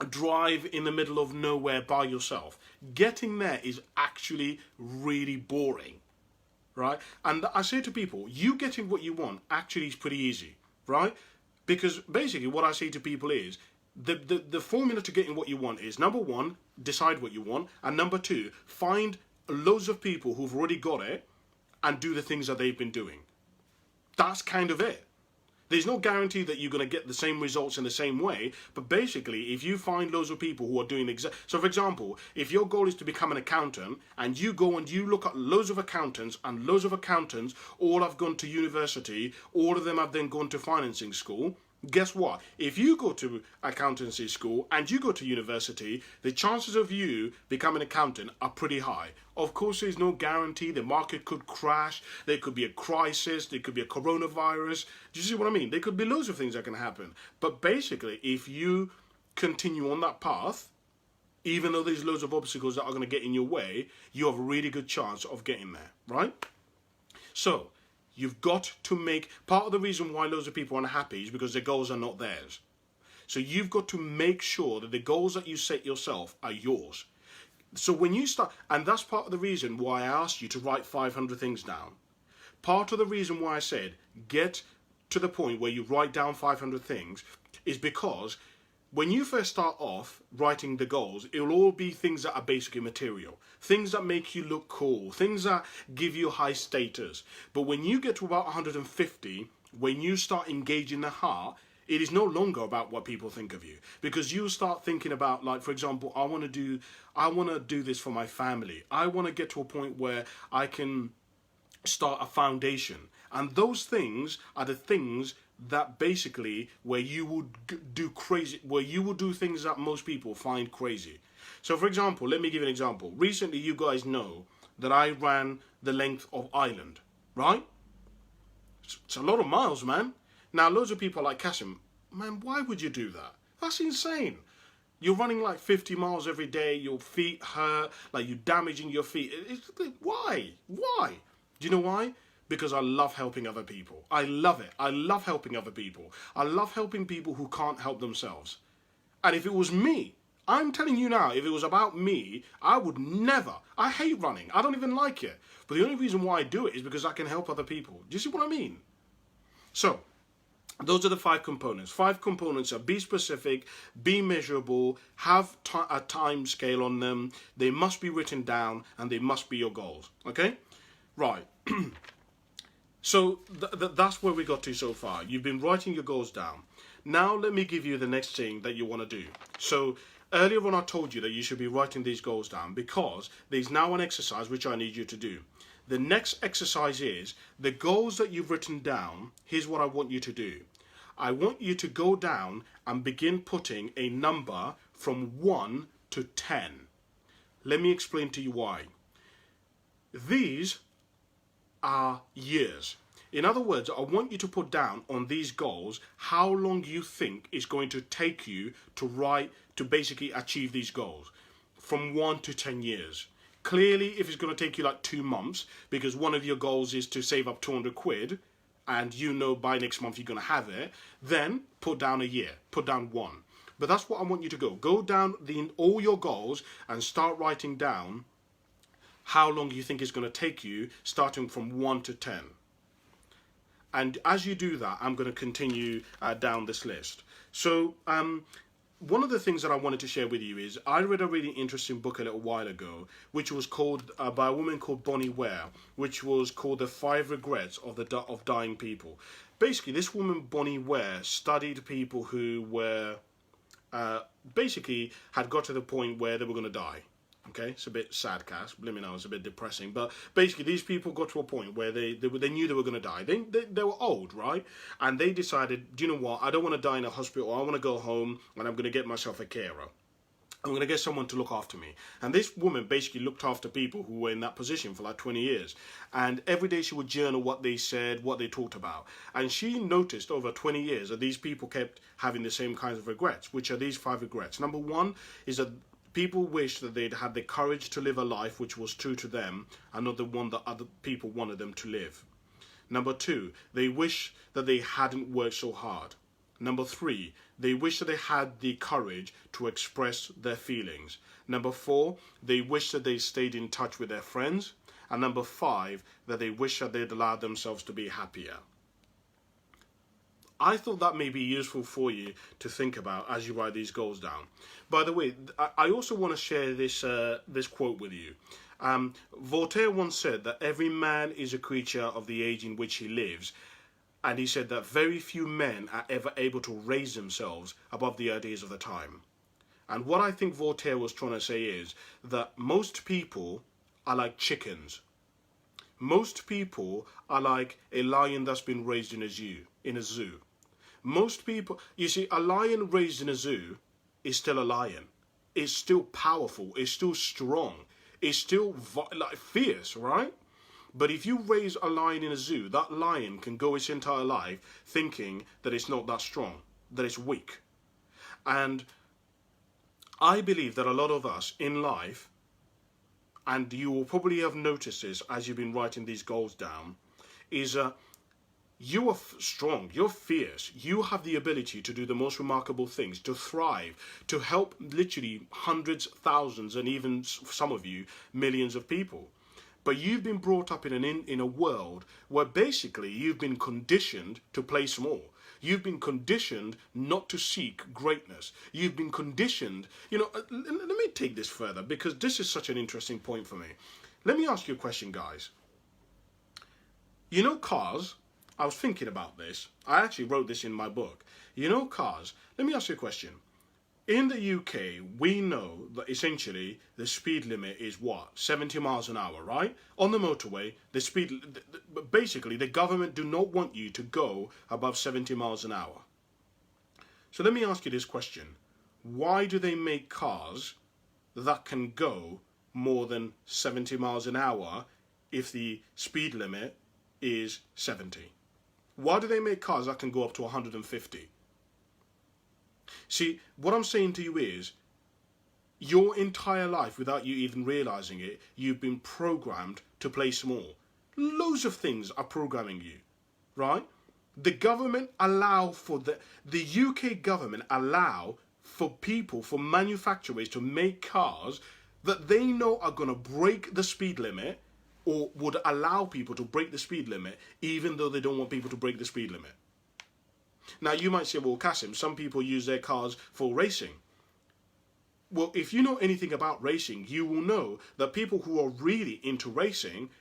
S1: drive in the middle of nowhere by yourself. Getting there is actually really boring, right? And I say to people, you getting what you want actually is pretty easy, right? Because basically what I say to people is, the formula to getting what you want is, number one, decide what you want, and number two, find loads of people who've already got it and do the things that they've been doing. That's kind of it. There's no guarantee that you're going to get the same results in the same way, but basically, if you find loads of people who are doing so for example, if your goal is to become an accountant, and you go and you look at loads of accountants, and loads of accountants all have gone to university, all of them have then gone to financing school, guess what? If you go to accountancy school and you go to university, the chances of you becoming an accountant are pretty high. Of course, there's no guarantee. The market could crash. There could be a crisis. There could be a coronavirus. Do you see what I mean? There could be loads of things that can happen. But basically, if you continue on that path, even though there's loads of obstacles that are going to get in your way, you have a really good chance of getting there, right? So, you've got to make, part of the reason why loads of people are unhappy is because their goals are not theirs. So you've got to make sure that the goals that you set yourself are yours. So when you start, and that's part of the reason why I asked you to write 500 things down. Part of the reason why I said get to the point where you write down 500 things is because when you first start off writing the goals, it'll all be things that are basically material. Things that make you look cool. Things that give you high status. But when you get to about 150, when you start engaging the heart, it is no longer about what people think of you. Because you start thinking about, like, for example, I want to do this for my family. I want to get to a point where I can start a foundation. And those things are the things that basically where you would do crazy, where you would do things that most people find crazy. So for example, let me give you an example. Recently, you guys know that I ran the length of Ireland, right? It's a lot of miles, man. Now, loads of people are like, Kasim, man, why would you do that? That's insane. You're running like 50 miles every day, your feet hurt, like you're damaging your feet. Why? Why? Do you know why? Because I love helping other people. I love it. I love helping other people. I love helping people who can't help themselves. And if it was me, I'm telling you now, if it was about me, I would never. I hate running. I don't even like it. But the only reason why I do it is because I can help other people. Do you see what I mean? So, those are the 5 components. 5 components are be specific, be measurable, have a time scale on them, they must be written down, and they must be your goals. Okay? Right. So that's where we got to so far. You've been writing your goals down. Now let me give you the next thing that you want to do. So earlier on I told you that you should be writing these goals down because there's now an exercise which I need you to do. The next exercise is the goals that you've written down. Here's what I want you to do. I want you to go down and begin putting a number from 1 to 10. Let me explain to you why. These are years. In other words, I want you to put down on these goals how long you think it's going to take you to basically achieve these goals from 1 to 10 years. Clearly, if it's going to take you like 2 months, because one of your goals is to save up 200 quid, and you know by next month you're going to have it, then put down a year, put down one. But that's what I want you to go. Go down all your goals and start writing down how long you think it's going to take you, starting from 1 to 10. And as you do that, I'm going to continue down this list. So one of the things that I wanted to share with you is I read a really interesting book a little while ago, which was called by a woman called Bonnie Ware, which was called The 5 Regrets of Dying People. Basically, this woman, Bonnie Ware, studied people who were basically had got to the point where they were going to die. Okay, it's a bit sad, Cass. Blimey, now it's a bit depressing. But basically, these people got to a point where they knew they were going to die. They were old, right? And they decided, do you know what? I don't want to die in a hospital. I want to go home and I'm going to get myself a carer. I'm going to get someone to look after me. And this woman basically looked after people who were in that position for like 20 years. And every day she would journal what they said, what they talked about. And she noticed over 20 years that these people kept having the same kinds of regrets, which are these 5 regrets. Number one is that people wish that they'd had the courage to live a life which was true to them and not the one that other people wanted them to live. Number 2, they wish that they hadn't worked so hard. Number 3, they wish that they had the courage to express their feelings. Number 4, they wish that they stayed in touch with their friends. And number 5, that they wish that they'd allowed themselves to be happier. I thought that may be useful for you to think about as you write these goals down. By the way, I also want to share this quote with you. Voltaire once said that every man is a creature of the age in which he lives, and he said that very few men are ever able to raise themselves above the ideas of the time. And what I think Voltaire was trying to say is that most people are like chickens. Most people are like a lion that's been raised in a zoo. Most people, you see, a lion raised in a zoo is still a lion. It's still powerful. It's still strong. It's still like fierce, right? But if you raise a lion in a zoo, that lion can go its entire life thinking that it's not that strong, that it's weak. And I believe that a lot of us in life, and you will probably have noticed this as you've been writing these goals down, is you are strong, you're fierce, you have the ability to do the most remarkable things, to thrive, to help literally hundreds, thousands, and even some of you, millions of people. But you've been brought up in a world where basically you've been conditioned to play small. You've been conditioned not to seek greatness. You've been conditioned, let me take this further because this is such an interesting point for me. Let me ask you a question, guys. You know cars? I was thinking about this. I actually wrote this in my book. You know cars? Let me ask you a question. In the UK, we know that essentially the speed limit is what? 70 miles an hour, right? On the motorway, basically the government do not want you to go above 70 miles an hour. So let me ask you this question. Why do they make cars that can go more than 70 miles an hour if the speed limit is 70? Why do they make cars that can go up to 150? See, what I'm saying to you is, your entire life, without you even realizing it, you've been programmed to play small. Loads of things are programming you, right? The government the UK government allow for people, for manufacturers to make cars that they know are going to break the speed limit, or would allow people to break the speed limit, even though they don't want people to break the speed limit. Now, you might say, well, Kasim, some people use their cars for racing. Well, if you know anything about racing, you will know that people who are really into racing,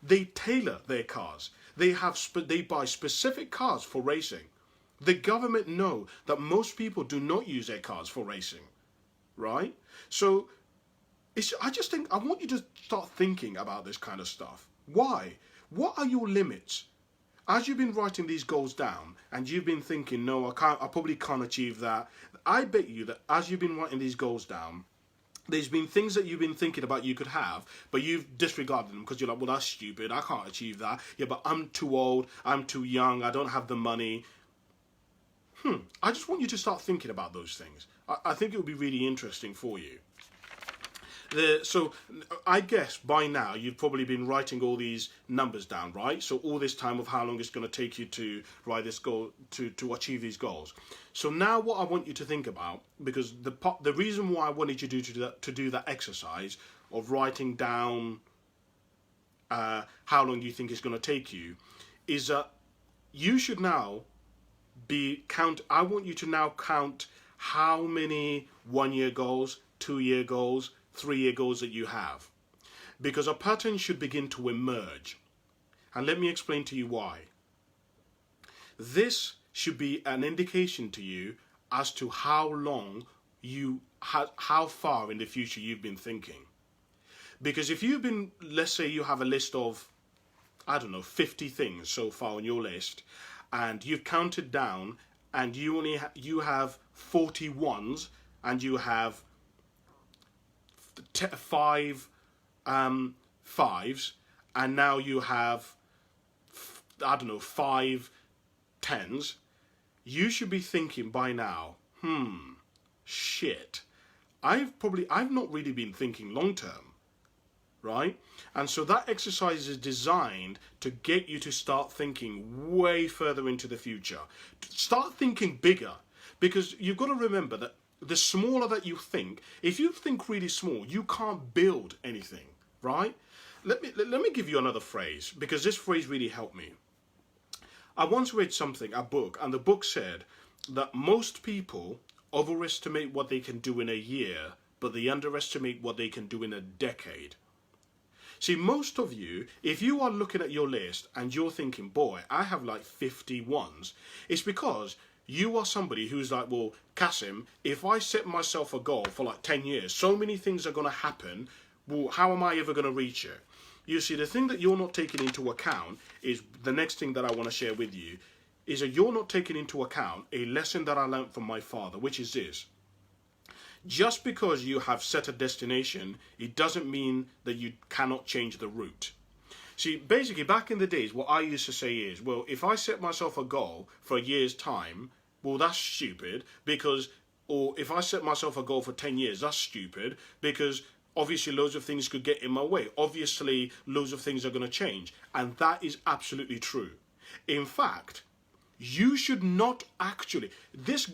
S1: they tailor their cars. They buy specific cars for racing. The government know that most people do not use their cars for racing, right? So I want you to start thinking about this kind of stuff. Why? What are your limits? As you've been writing these goals down and you've been thinking, no, I probably can't achieve that. I bet you that as you've been writing these goals down, there's been things that you've been thinking about you could have, but you've disregarded them because you're like, well, that's stupid. I can't achieve that. Yeah, but I'm too old. I'm too young. I don't have the money. I just want you to start thinking about those things. I think it would be really interesting for you. So I guess by now you've probably been writing all these numbers down, right? So all this time of how long it's going to take you to write this goal, to achieve these goals. So now what I want you to think about, because the reason why I wanted you to do that exercise of writing down how long you think it's going to take you, is that you should now I want you to now count how many 1-year goals, 2-year goals, 3-year goals that you have, because a pattern should begin to emerge. And let me explain to you why. This should be an indication to you as to how long how far in the future you've been thinking. Because if you've been, let's say you have a list of, I don't know, 50 things so far on your list, and you've counted down, and you have 41s, and you have 5 5s, and now you have, I don't know, 5 10s, you should be thinking by now, shit, I've not really been thinking long term, right? And so that exercise is designed to get you to start thinking way further into the future. Start thinking bigger, because you've got to remember that the smaller that you think, if you think really small, you can't build anything, right? Let me give you another phrase, because this phrase really helped me. I once read a book, and the book said that most people overestimate what they can do in a year, but they underestimate what they can do in a decade. See, most of you, if you are looking at your list and you're thinking, boy, I have like 51s, it's because you are somebody who's like, well, Kasim, if I set myself a goal for like 10 years, so many things are going to happen, well, how am I ever going to reach it? You see, the thing that you're not taking into account is the next thing that I want to share with you, is that you're not taking into account a lesson that I learned from my father, which is this. Just because you have set a destination, it doesn't mean that you cannot change the route. See, basically, back in the days, what I used to say is, well, if I set myself a goal for a year's time, well, that's stupid, or if I set myself a goal for 10 years, that's stupid, because obviously loads of things could get in my way. Obviously, loads of things are going to change. And that is absolutely true. In fact, you should not actually, this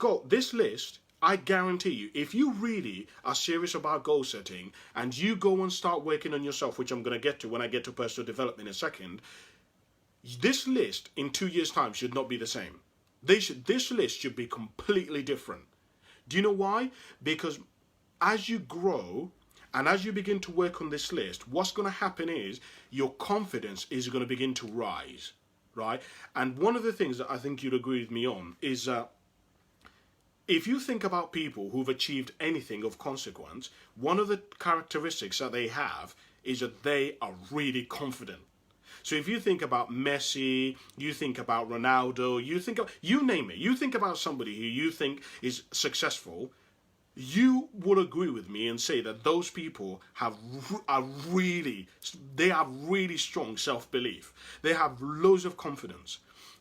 S1: list, I guarantee you, if you really are serious about goal setting and you go and start working on yourself, which I'm going to get to when I get to personal development in a second, this list in 2 years' time should not be the same. This list should be completely different. Do you know why? Because as you grow and as you begin to work on this list, what's going to happen is your confidence is going to begin to rise, right? And one of the things that I think you'd agree with me on is that if you think about people who've achieved anything of consequence, one of the characteristics that they have is that they are really confident. So if you think about Messi, you think about Ronaldo, you name it, you think about somebody who you think is successful, you would agree with me and say that those people have really strong self-belief. They have loads of confidence,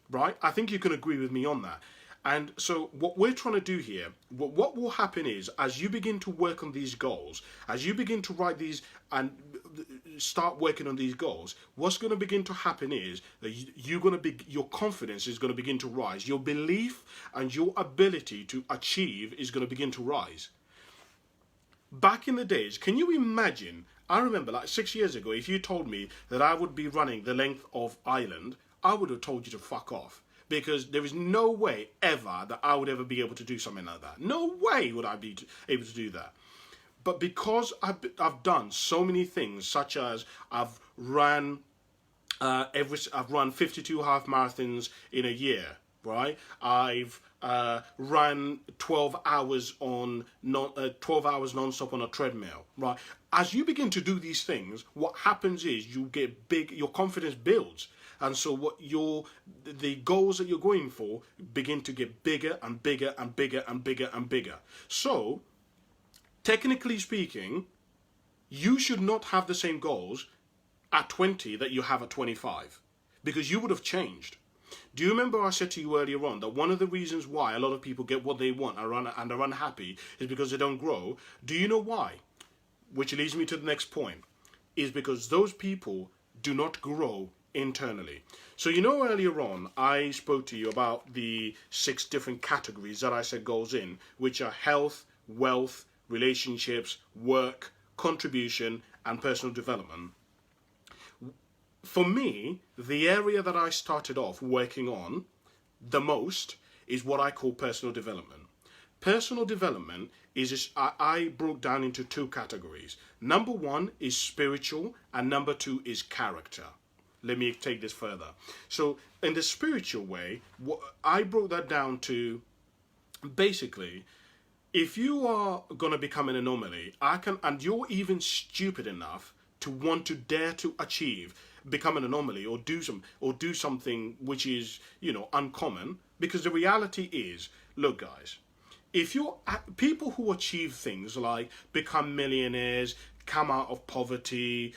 S1: right? I think you can agree with me on that. And so what we're trying to do here, what will happen is, as you begin to work on these goals, as you begin to write these and start working on these goals, what's going to begin to happen is that your confidence is going to begin to rise. Your belief and your ability to achieve is going to begin to rise. Back in the days, can you imagine, I remember like 6 years ago, if you told me that I would be running the length of Ireland, I would have told you to fuck off. Because there is no way ever that I would ever be able to do something like that. No way would I be able to do that. But because I've done so many things, such as I've run 52 half marathons in a year, right? I've run 12 hours non-stop on a treadmill, right? As you begin to do these things, what happens is you get big. Your confidence builds. And so the goals that you're going for begin to get bigger and bigger and bigger and bigger and bigger. So, technically speaking, you should not have the same goals at 20 that you have at 25, because you would have changed. Do you remember I said to you earlier on that one of the reasons why a lot of people get what they want and are unhappy is because they don't grow? Do you know why? which leads me to the next point, is because those people do not grow internally. So you know, earlier on I spoke to you about the 6 different categories that I set goals in, which are health, wealth, relationships, work, contribution, and personal development. For me, the area that I started off working on the most is what I call personal development. Personal development is, I broke down into 2 categories. Number 1 is spiritual, and number 2 is character. Let me take this further. So in the spiritual way, I broke that down to basically, if you are going to become an anomaly, and you're even stupid enough to want to dare to become an anomaly, or do something which is, uncommon, because the reality is, look guys, if you're people who achieve things like become millionaires, come out of poverty,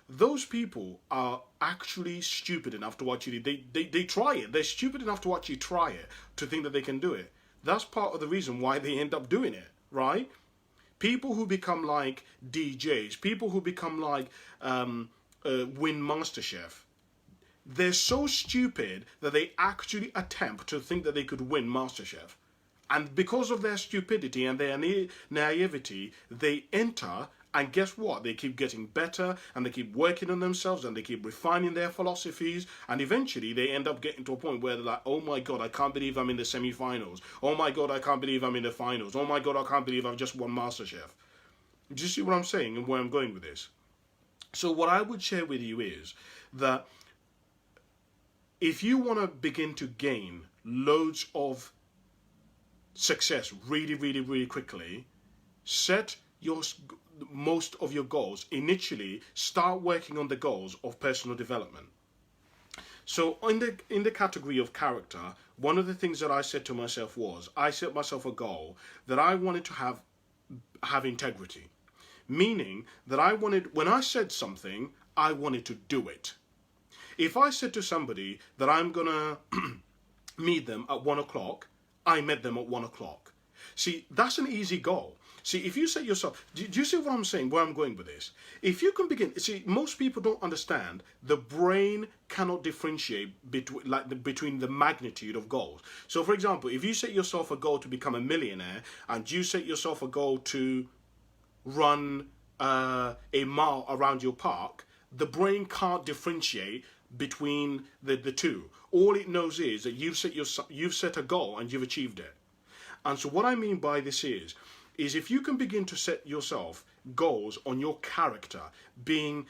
S1: those people are actually stupid enough to actually, they try it. They're stupid enough to actually try it, to think that they can do it. That's part of the reason why they end up doing it, right? People who become like DJs, people who become like win MasterChef, they're so stupid that they actually attempt to think that they could win MasterChef. And because of their stupidity and their naivety, they enter, and guess what? They keep getting better, and they keep working on themselves, and they keep refining their philosophies, and eventually they end up getting to a point where they're like, oh my God, I can't believe I'm in the semi-finals. Oh my God, I can't believe I'm in the finals. Oh my God, I can't believe I've just won MasterChef. Do you see what I'm saying and where I'm going with this? So what I would share with you is that if you want to begin to gain loads of success really, really, really quickly, set most of your goals. Initially, start working on the goals of personal development. So in the category of character, one of the things that I said to myself was, I set myself a goal that I wanted to have integrity. Meaning that when I said something, I wanted to do it. If I said to somebody that I'm gonna meet them at 1 o'clock, I met them at 1 o'clock. See, that's an easy goal. See, if you set yourself, do you see what I'm saying, where I'm going with this? If you can begin, see, most people don't understand, the brain cannot differentiate between the magnitude of goals. So for example, if you set yourself a goal to become a millionaire, and you set yourself a goal to run a mile around your park, the brain can't differentiate between the two. All it knows is that you've set a goal and you've achieved it. And so what I mean by this is if you can begin to set yourself goals on your character, being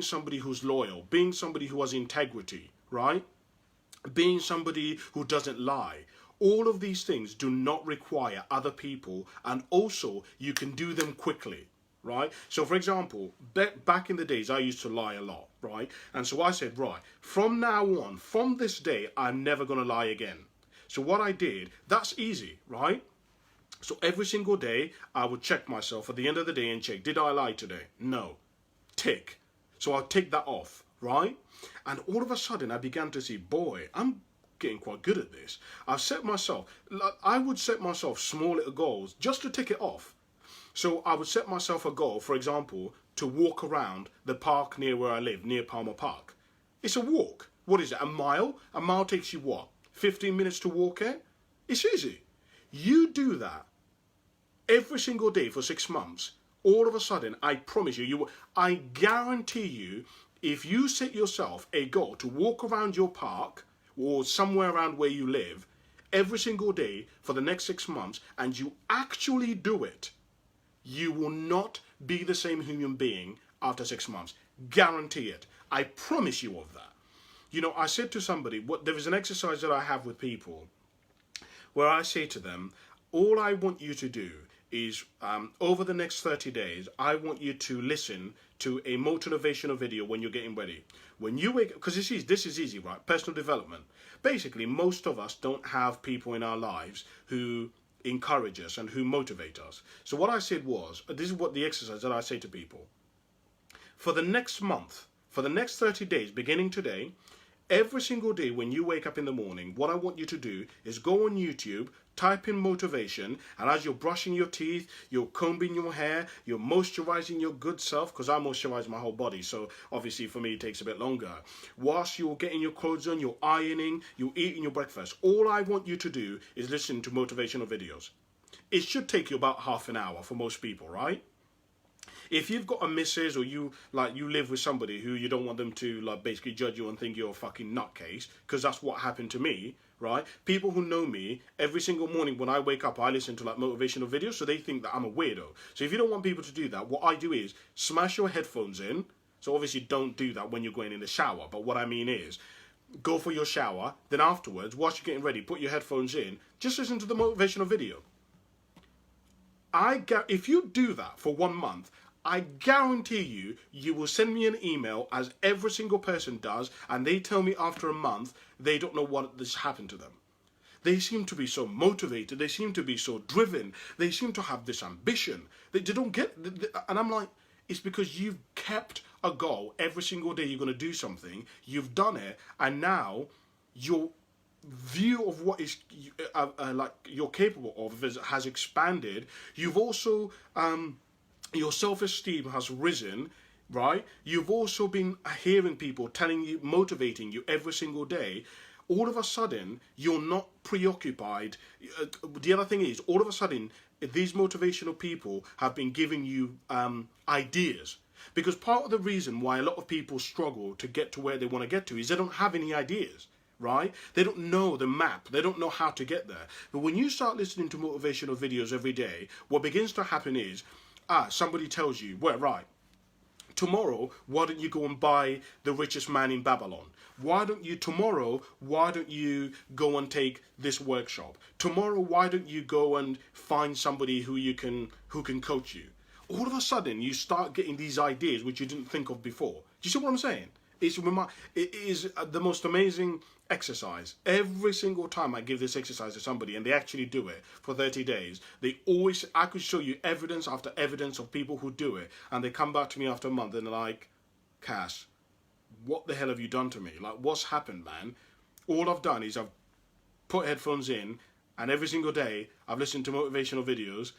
S1: somebody who's loyal, being somebody who has integrity, right? Being somebody who doesn't lie. All of these things do not require other people, and also you can do them quickly. Right? So for example, back in the days, I used to lie a lot, right? And so I said, right, from now on, from this day, I'm never going to lie again. So what I did, that's easy, right? So every single day, I would check myself at the end of the day and check, did I lie today? No. Tick. So I'll take that off, right? And all of a sudden, I began to see, boy, I'm getting quite good at this. I would set myself small little goals just to tick it off. So I would set myself a goal, for example, to walk around the park near where I live, near Palmer Park. It's a walk. What is it, a mile? A mile takes you what, 15 minutes to walk it? It's easy. You do that every single day for 6 months. All of a sudden, I promise you, I guarantee you, if you set yourself a goal to walk around your park or somewhere around where you live every single day for the next 6 months, and you actually do it, you will not be the same human being after 6 months. Guarantee it. I promise you of that. I said to somebody, there is an exercise that I have with people where I say to them, all I want you to do is over the next 30 days, I want you to listen to a motivational video when you're getting ready. When you wake up, because this is easy, right? Personal development. Basically, most of us don't have people in our lives who encourage us and who motivate us. So what I said was, this is what the exercise that I say to people. For the next month, for the next 30 days, beginning today, every single day when you wake up in the morning, what I want you to do is go on YouTube, type in motivation, and as you're brushing your teeth, you're combing your hair, you're moisturizing your good self, because I moisturize my whole body, so obviously for me it takes a bit longer. Whilst you're getting your clothes on, you're ironing, you're eating your breakfast, all I want you to do is listen to motivational videos. It should take you about half an hour for most people, right? If you've got a missus, or you live with somebody who you don't want them to like basically judge you and think you're a fucking nutcase, because that's what happened to me, right? People who know me, every single morning when I wake up, I listen to like motivational videos, so they think that I'm a weirdo. So if you don't want people to do that, what I do is smash your headphones in. So obviously don't do that when you're going in the shower, but what I mean is, go for your shower, then afterwards, whilst you're getting ready, put your headphones in, just listen to the motivational video. If you do that for 1 month, I guarantee you, you will send me an email, as every single person does, and they tell me after a month they don't know what has happened to them. They seem to be so motivated, they seem to be so driven, they seem to have this ambition. They don't get, and I'm like, it's because you've kept a goal. Every single day you're going to do something, you've done it, and now your view of what is like you're capable of has expanded. You've also your self-esteem has risen, right? You've also been hearing people telling you, motivating you every single day. All of a sudden, you're not preoccupied. The other thing is, all of a sudden, these motivational people have been giving you ideas. Because part of the reason why a lot of people struggle to get to where they want to get to is they don't have any ideas, right? They don't know the map. They don't know how to get there. But when you start listening to motivational videos every day, what begins to happen is, somebody tells you, well, right, tomorrow, why don't you go and buy The Richest Man in Babylon? Why don't you go and take this workshop? Tomorrow, why don't you go and find somebody who can coach you? All of a sudden, you start getting these ideas which you didn't think of before. Do you see what I'm saying? It is the most amazing exercise. Every single time I give this exercise to somebody and they actually do it for 30 days, I could show you evidence after evidence of people who do it, and they come back to me after a month and they're like, Cass, what the hell have you done to me? Like, what's happened, man? All I've done is I've put headphones in, and every single day I've listened to motivational videos.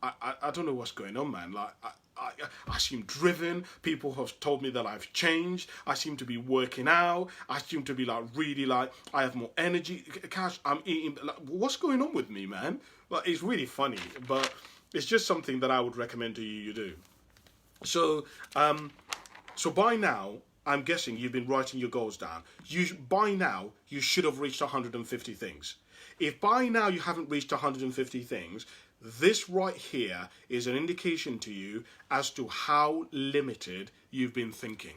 S1: I don't know what's going on, man. Like, I seem driven. People have told me that I've changed. I seem to be working out. I seem to be like really like, I have more energy. Cash, I'm eating. Like, what's going on with me, man? Like, it's really funny, but it's just something that I would recommend to you do. So, so by now, I'm guessing you've been writing your goals down. By now, you should have reached 150 things. If by now you haven't reached 150 things, this right here is an indication to you as to how limited you've been thinking.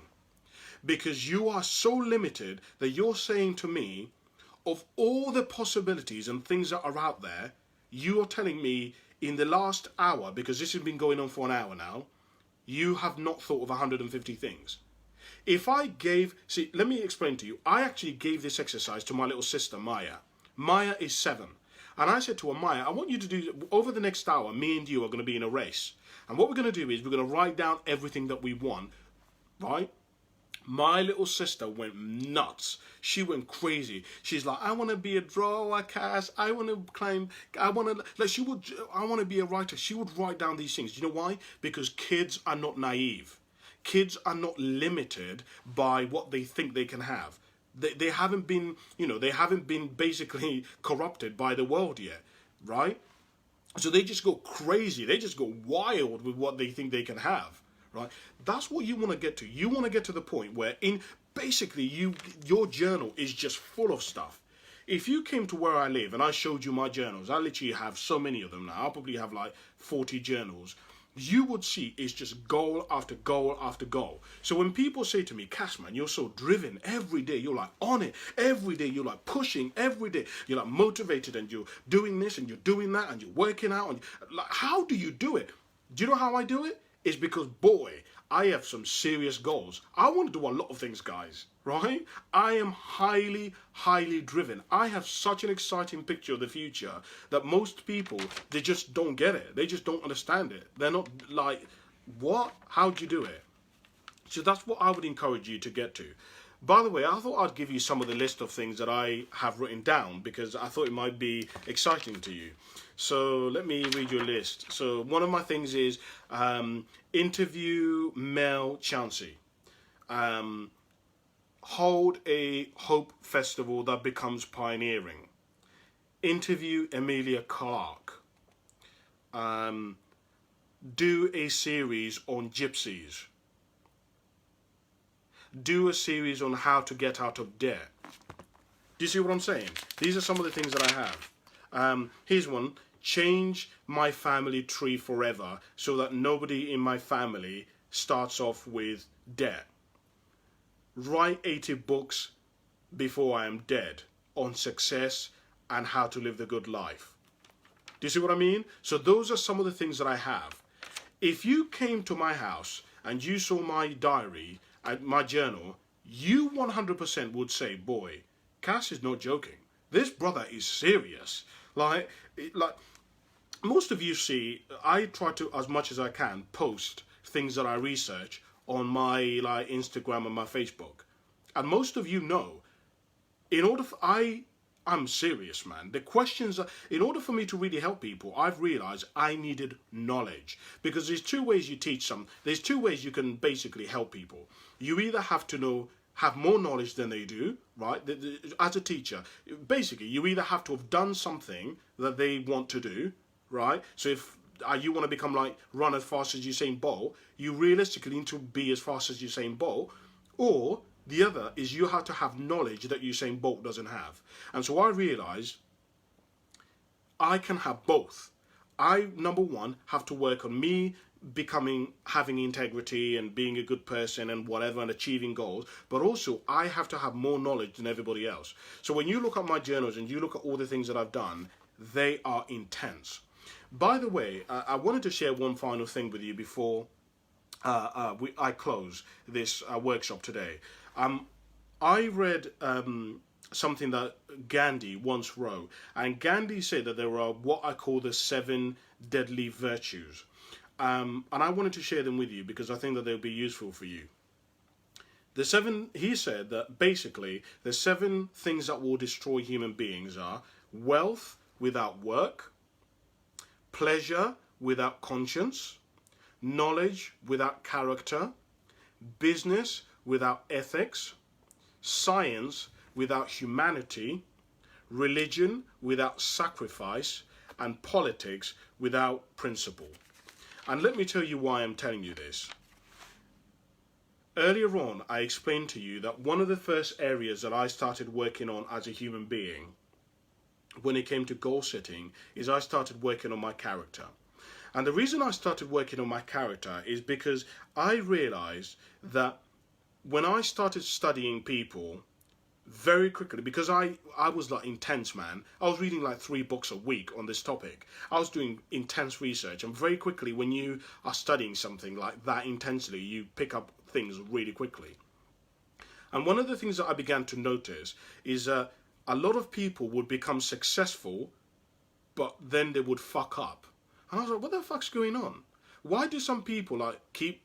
S1: Because you are so limited that you're saying to me, of all the possibilities and things that are out there, you are telling me in the last hour, because this has been going on for an hour now, you have not thought of 150 things. If I let me explain to you. I actually gave this exercise to my little sister, Maya. Maya is 7. And I said to her, Maya, I want you to do, over the next hour, me and you are going to be in a race. And what we're going to do is we're going to write down everything that we want, right? My little sister went nuts. She went crazy. She's like, I want to be a drawer, Cass. I want to climb. I want to be a writer. She would write down these things. Do you know why? Because kids are not naive. Kids are not limited by what they think they can have. They haven't been, they haven't been basically corrupted by the world yet, right? So they just go crazy. They just go wild with what they think they can have, right? That's what you want to get to. You want to get to the point where your journal is just full of stuff. If you came to where I live and I showed you my journals, I literally have so many of them now. I'll probably have like 40 journals. You would see it's just goal after goal after goal. So when people say to me, Cass, man, you're so driven every day, you're like on it every day, you're like pushing every day, you're like motivated, and you're doing this and you're doing that and you're working out, and like, how do you do it? Do you know how I do it? It's because, boy, I have some serious goals. I want to do a lot of things, guys, right? I am highly, highly driven. I have such an exciting picture of the future that most people, they just don't get it. They just don't understand it. They're not like, what? How'd you do it? So that's what I would encourage you to get to. By the way, I thought I'd give you some of the list of things that I have written down because I thought it might be exciting to you. So let me read your list. So one of my things is interview Mel Chansey. Hold a hope festival that becomes pioneering. Interview Emilia Clarke. Do a series on gypsies. Do a series on how to get out of debt. Do you see what I'm saying? These are some of the things that I have. Here's one. Change my family tree forever so that nobody in my family starts off with debt. Write 80 books before I am dead on success and how to live the good life. Do you see what I mean? So those are some of the things that I have. If you came to my house and you saw my diary, my journal, you 100% would say, boy, Cass is not joking. This brother is serious. Like most of you see, I try to, as much as I can, post things that I research on my Instagram and my Facebook. And most of you know, I'm serious, man. The questions are, in order for me to really help people, I've realized I needed knowledge. Because there's two ways you teach there's two ways you can basically help people. You either have to have more knowledge than they do, right? As a teacher, basically, you either have to have done something that they want to do, right? So if you want to become run as fast as Usain Bolt, you realistically need to be as fast as Usain Bolt, or the other is you have to have knowledge that Usain Bolt doesn't have. And so I realized I can have both. I, number one, have to work on me having integrity and being a good person and whatever and achieving goals, but also I have to have more knowledge than everybody else. So when you look at my journals and you look at all the things that I've done, they are intense. By the way, I wanted to share one final thing with you before I close this workshop today. I read something that Gandhi once wrote, and Gandhi said that there are what I call the 7 deadly virtues. And I wanted to share them with you because I think that they'll be useful for you. He said that basically the 7 things that will destroy human beings are wealth without work, pleasure without conscience, knowledge without character, business without ethics, science without humanity, religion without sacrifice, and politics without principle. And let me tell you why I'm telling you this. Earlier on, I explained to you that one of the first areas that I started working on as a human being when it came to goal setting is I started working on my character. And the reason I started working on my character is because I realized that when I started studying people very quickly, because I was intense, man. I was reading 3 books a week on this topic. I was doing intense research, and very quickly when you are studying something like that intensely, you pick up things really quickly. And one of the things that I began to notice is a lot of people would become successful, but then they would fuck up. And I was like, what the fuck's going on? Why do some people keep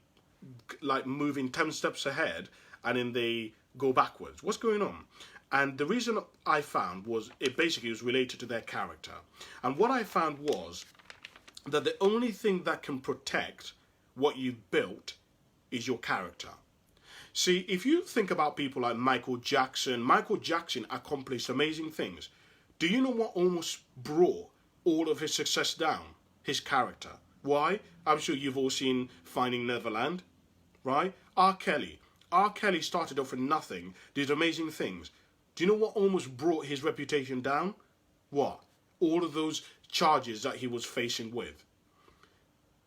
S1: moving 10 steps ahead and then they go backwards? What's going on? And the reason I found was it basically was related to their character. And what I found was that the only thing that can protect what you've built is your character. See, if you think about people like Michael Jackson accomplished amazing things. Do you know what almost brought all of his success down? His character. Why? I'm sure you've all seen Finding Neverland, right? R. Kelly started off with nothing, did amazing things. Do you know what almost brought his reputation down? What? All of those charges that he was facing with.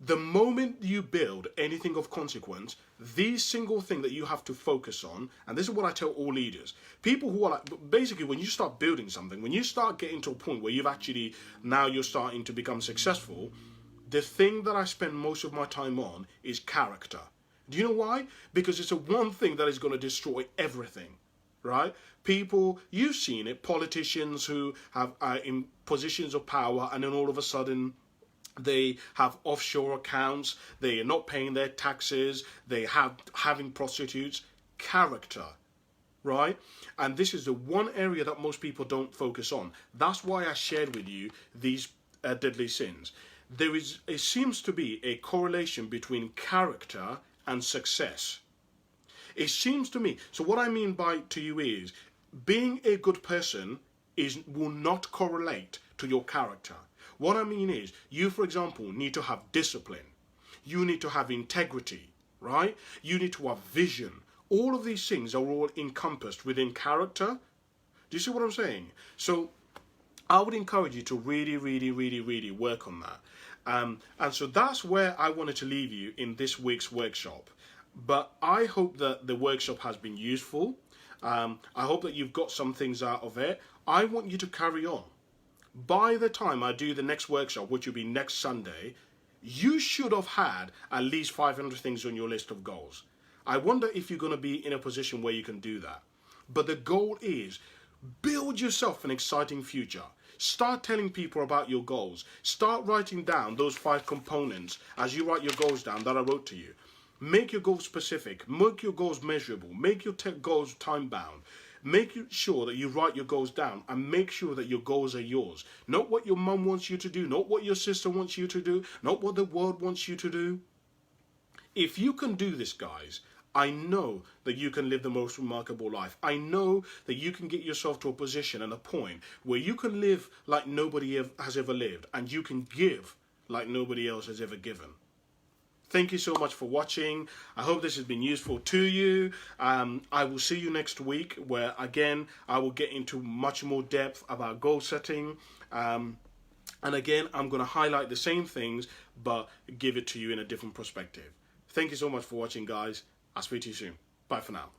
S1: The moment you build anything of consequence, the single thing that you have to focus on, and this is what I tell all leaders, people who are basically when you start building something, when you start getting to a point where you're starting to become successful, the thing that I spend most of my time on is character. Do you know why? Because it's the one thing that is going to destroy everything, right? People, you've seen it, politicians who are in positions of power and then all of a sudden they have offshore accounts, they are not paying their taxes, they having prostitutes. Character right? And this is the one area that most people don't focus on. That's why I shared with you these deadly sins. It seems to be a correlation between character and success. It seems to me. So what I mean by to you is, being a good person will not correlate to your character. What I mean is, you, for example, need to have discipline. You need to have integrity, right? You need to have vision. All of these things are all encompassed within character. Do you see what I'm saying? So I would encourage you to really, really, really, really work on that. And so that's where I wanted to leave you in this week's workshop. But I hope that the workshop has been useful. I hope that you've got some things out of it. I want you to carry on. By the time I do the next workshop, which will be next Sunday, you should have had at least 500 things on your list of goals. I wonder if you're going to be in a position where you can do that. But the goal is, build yourself an exciting future. Start telling people about your goals. Start writing down those 5 components as you write your goals down that I wrote to you. Make your goals specific. Make your goals measurable. Make your goals time bound. Make sure that you write your goals down, and make sure that your goals are yours. Not what your mum wants you to do, not what your sister wants you to do, not what the world wants you to do. If you can do this, guys, I know that you can live the most remarkable life. I know that you can get yourself to a position and a point where you can live like nobody has ever lived, and you can give like nobody else has ever given. Thank you so much for watching. I hope this has been useful to you. I will see you next week, where again I will get into much more depth about goal setting. And again, I'm going to highlight the same things, but give it to you in a different perspective. Thank you so much for watching, guys. I'll speak to you soon. Bye for now.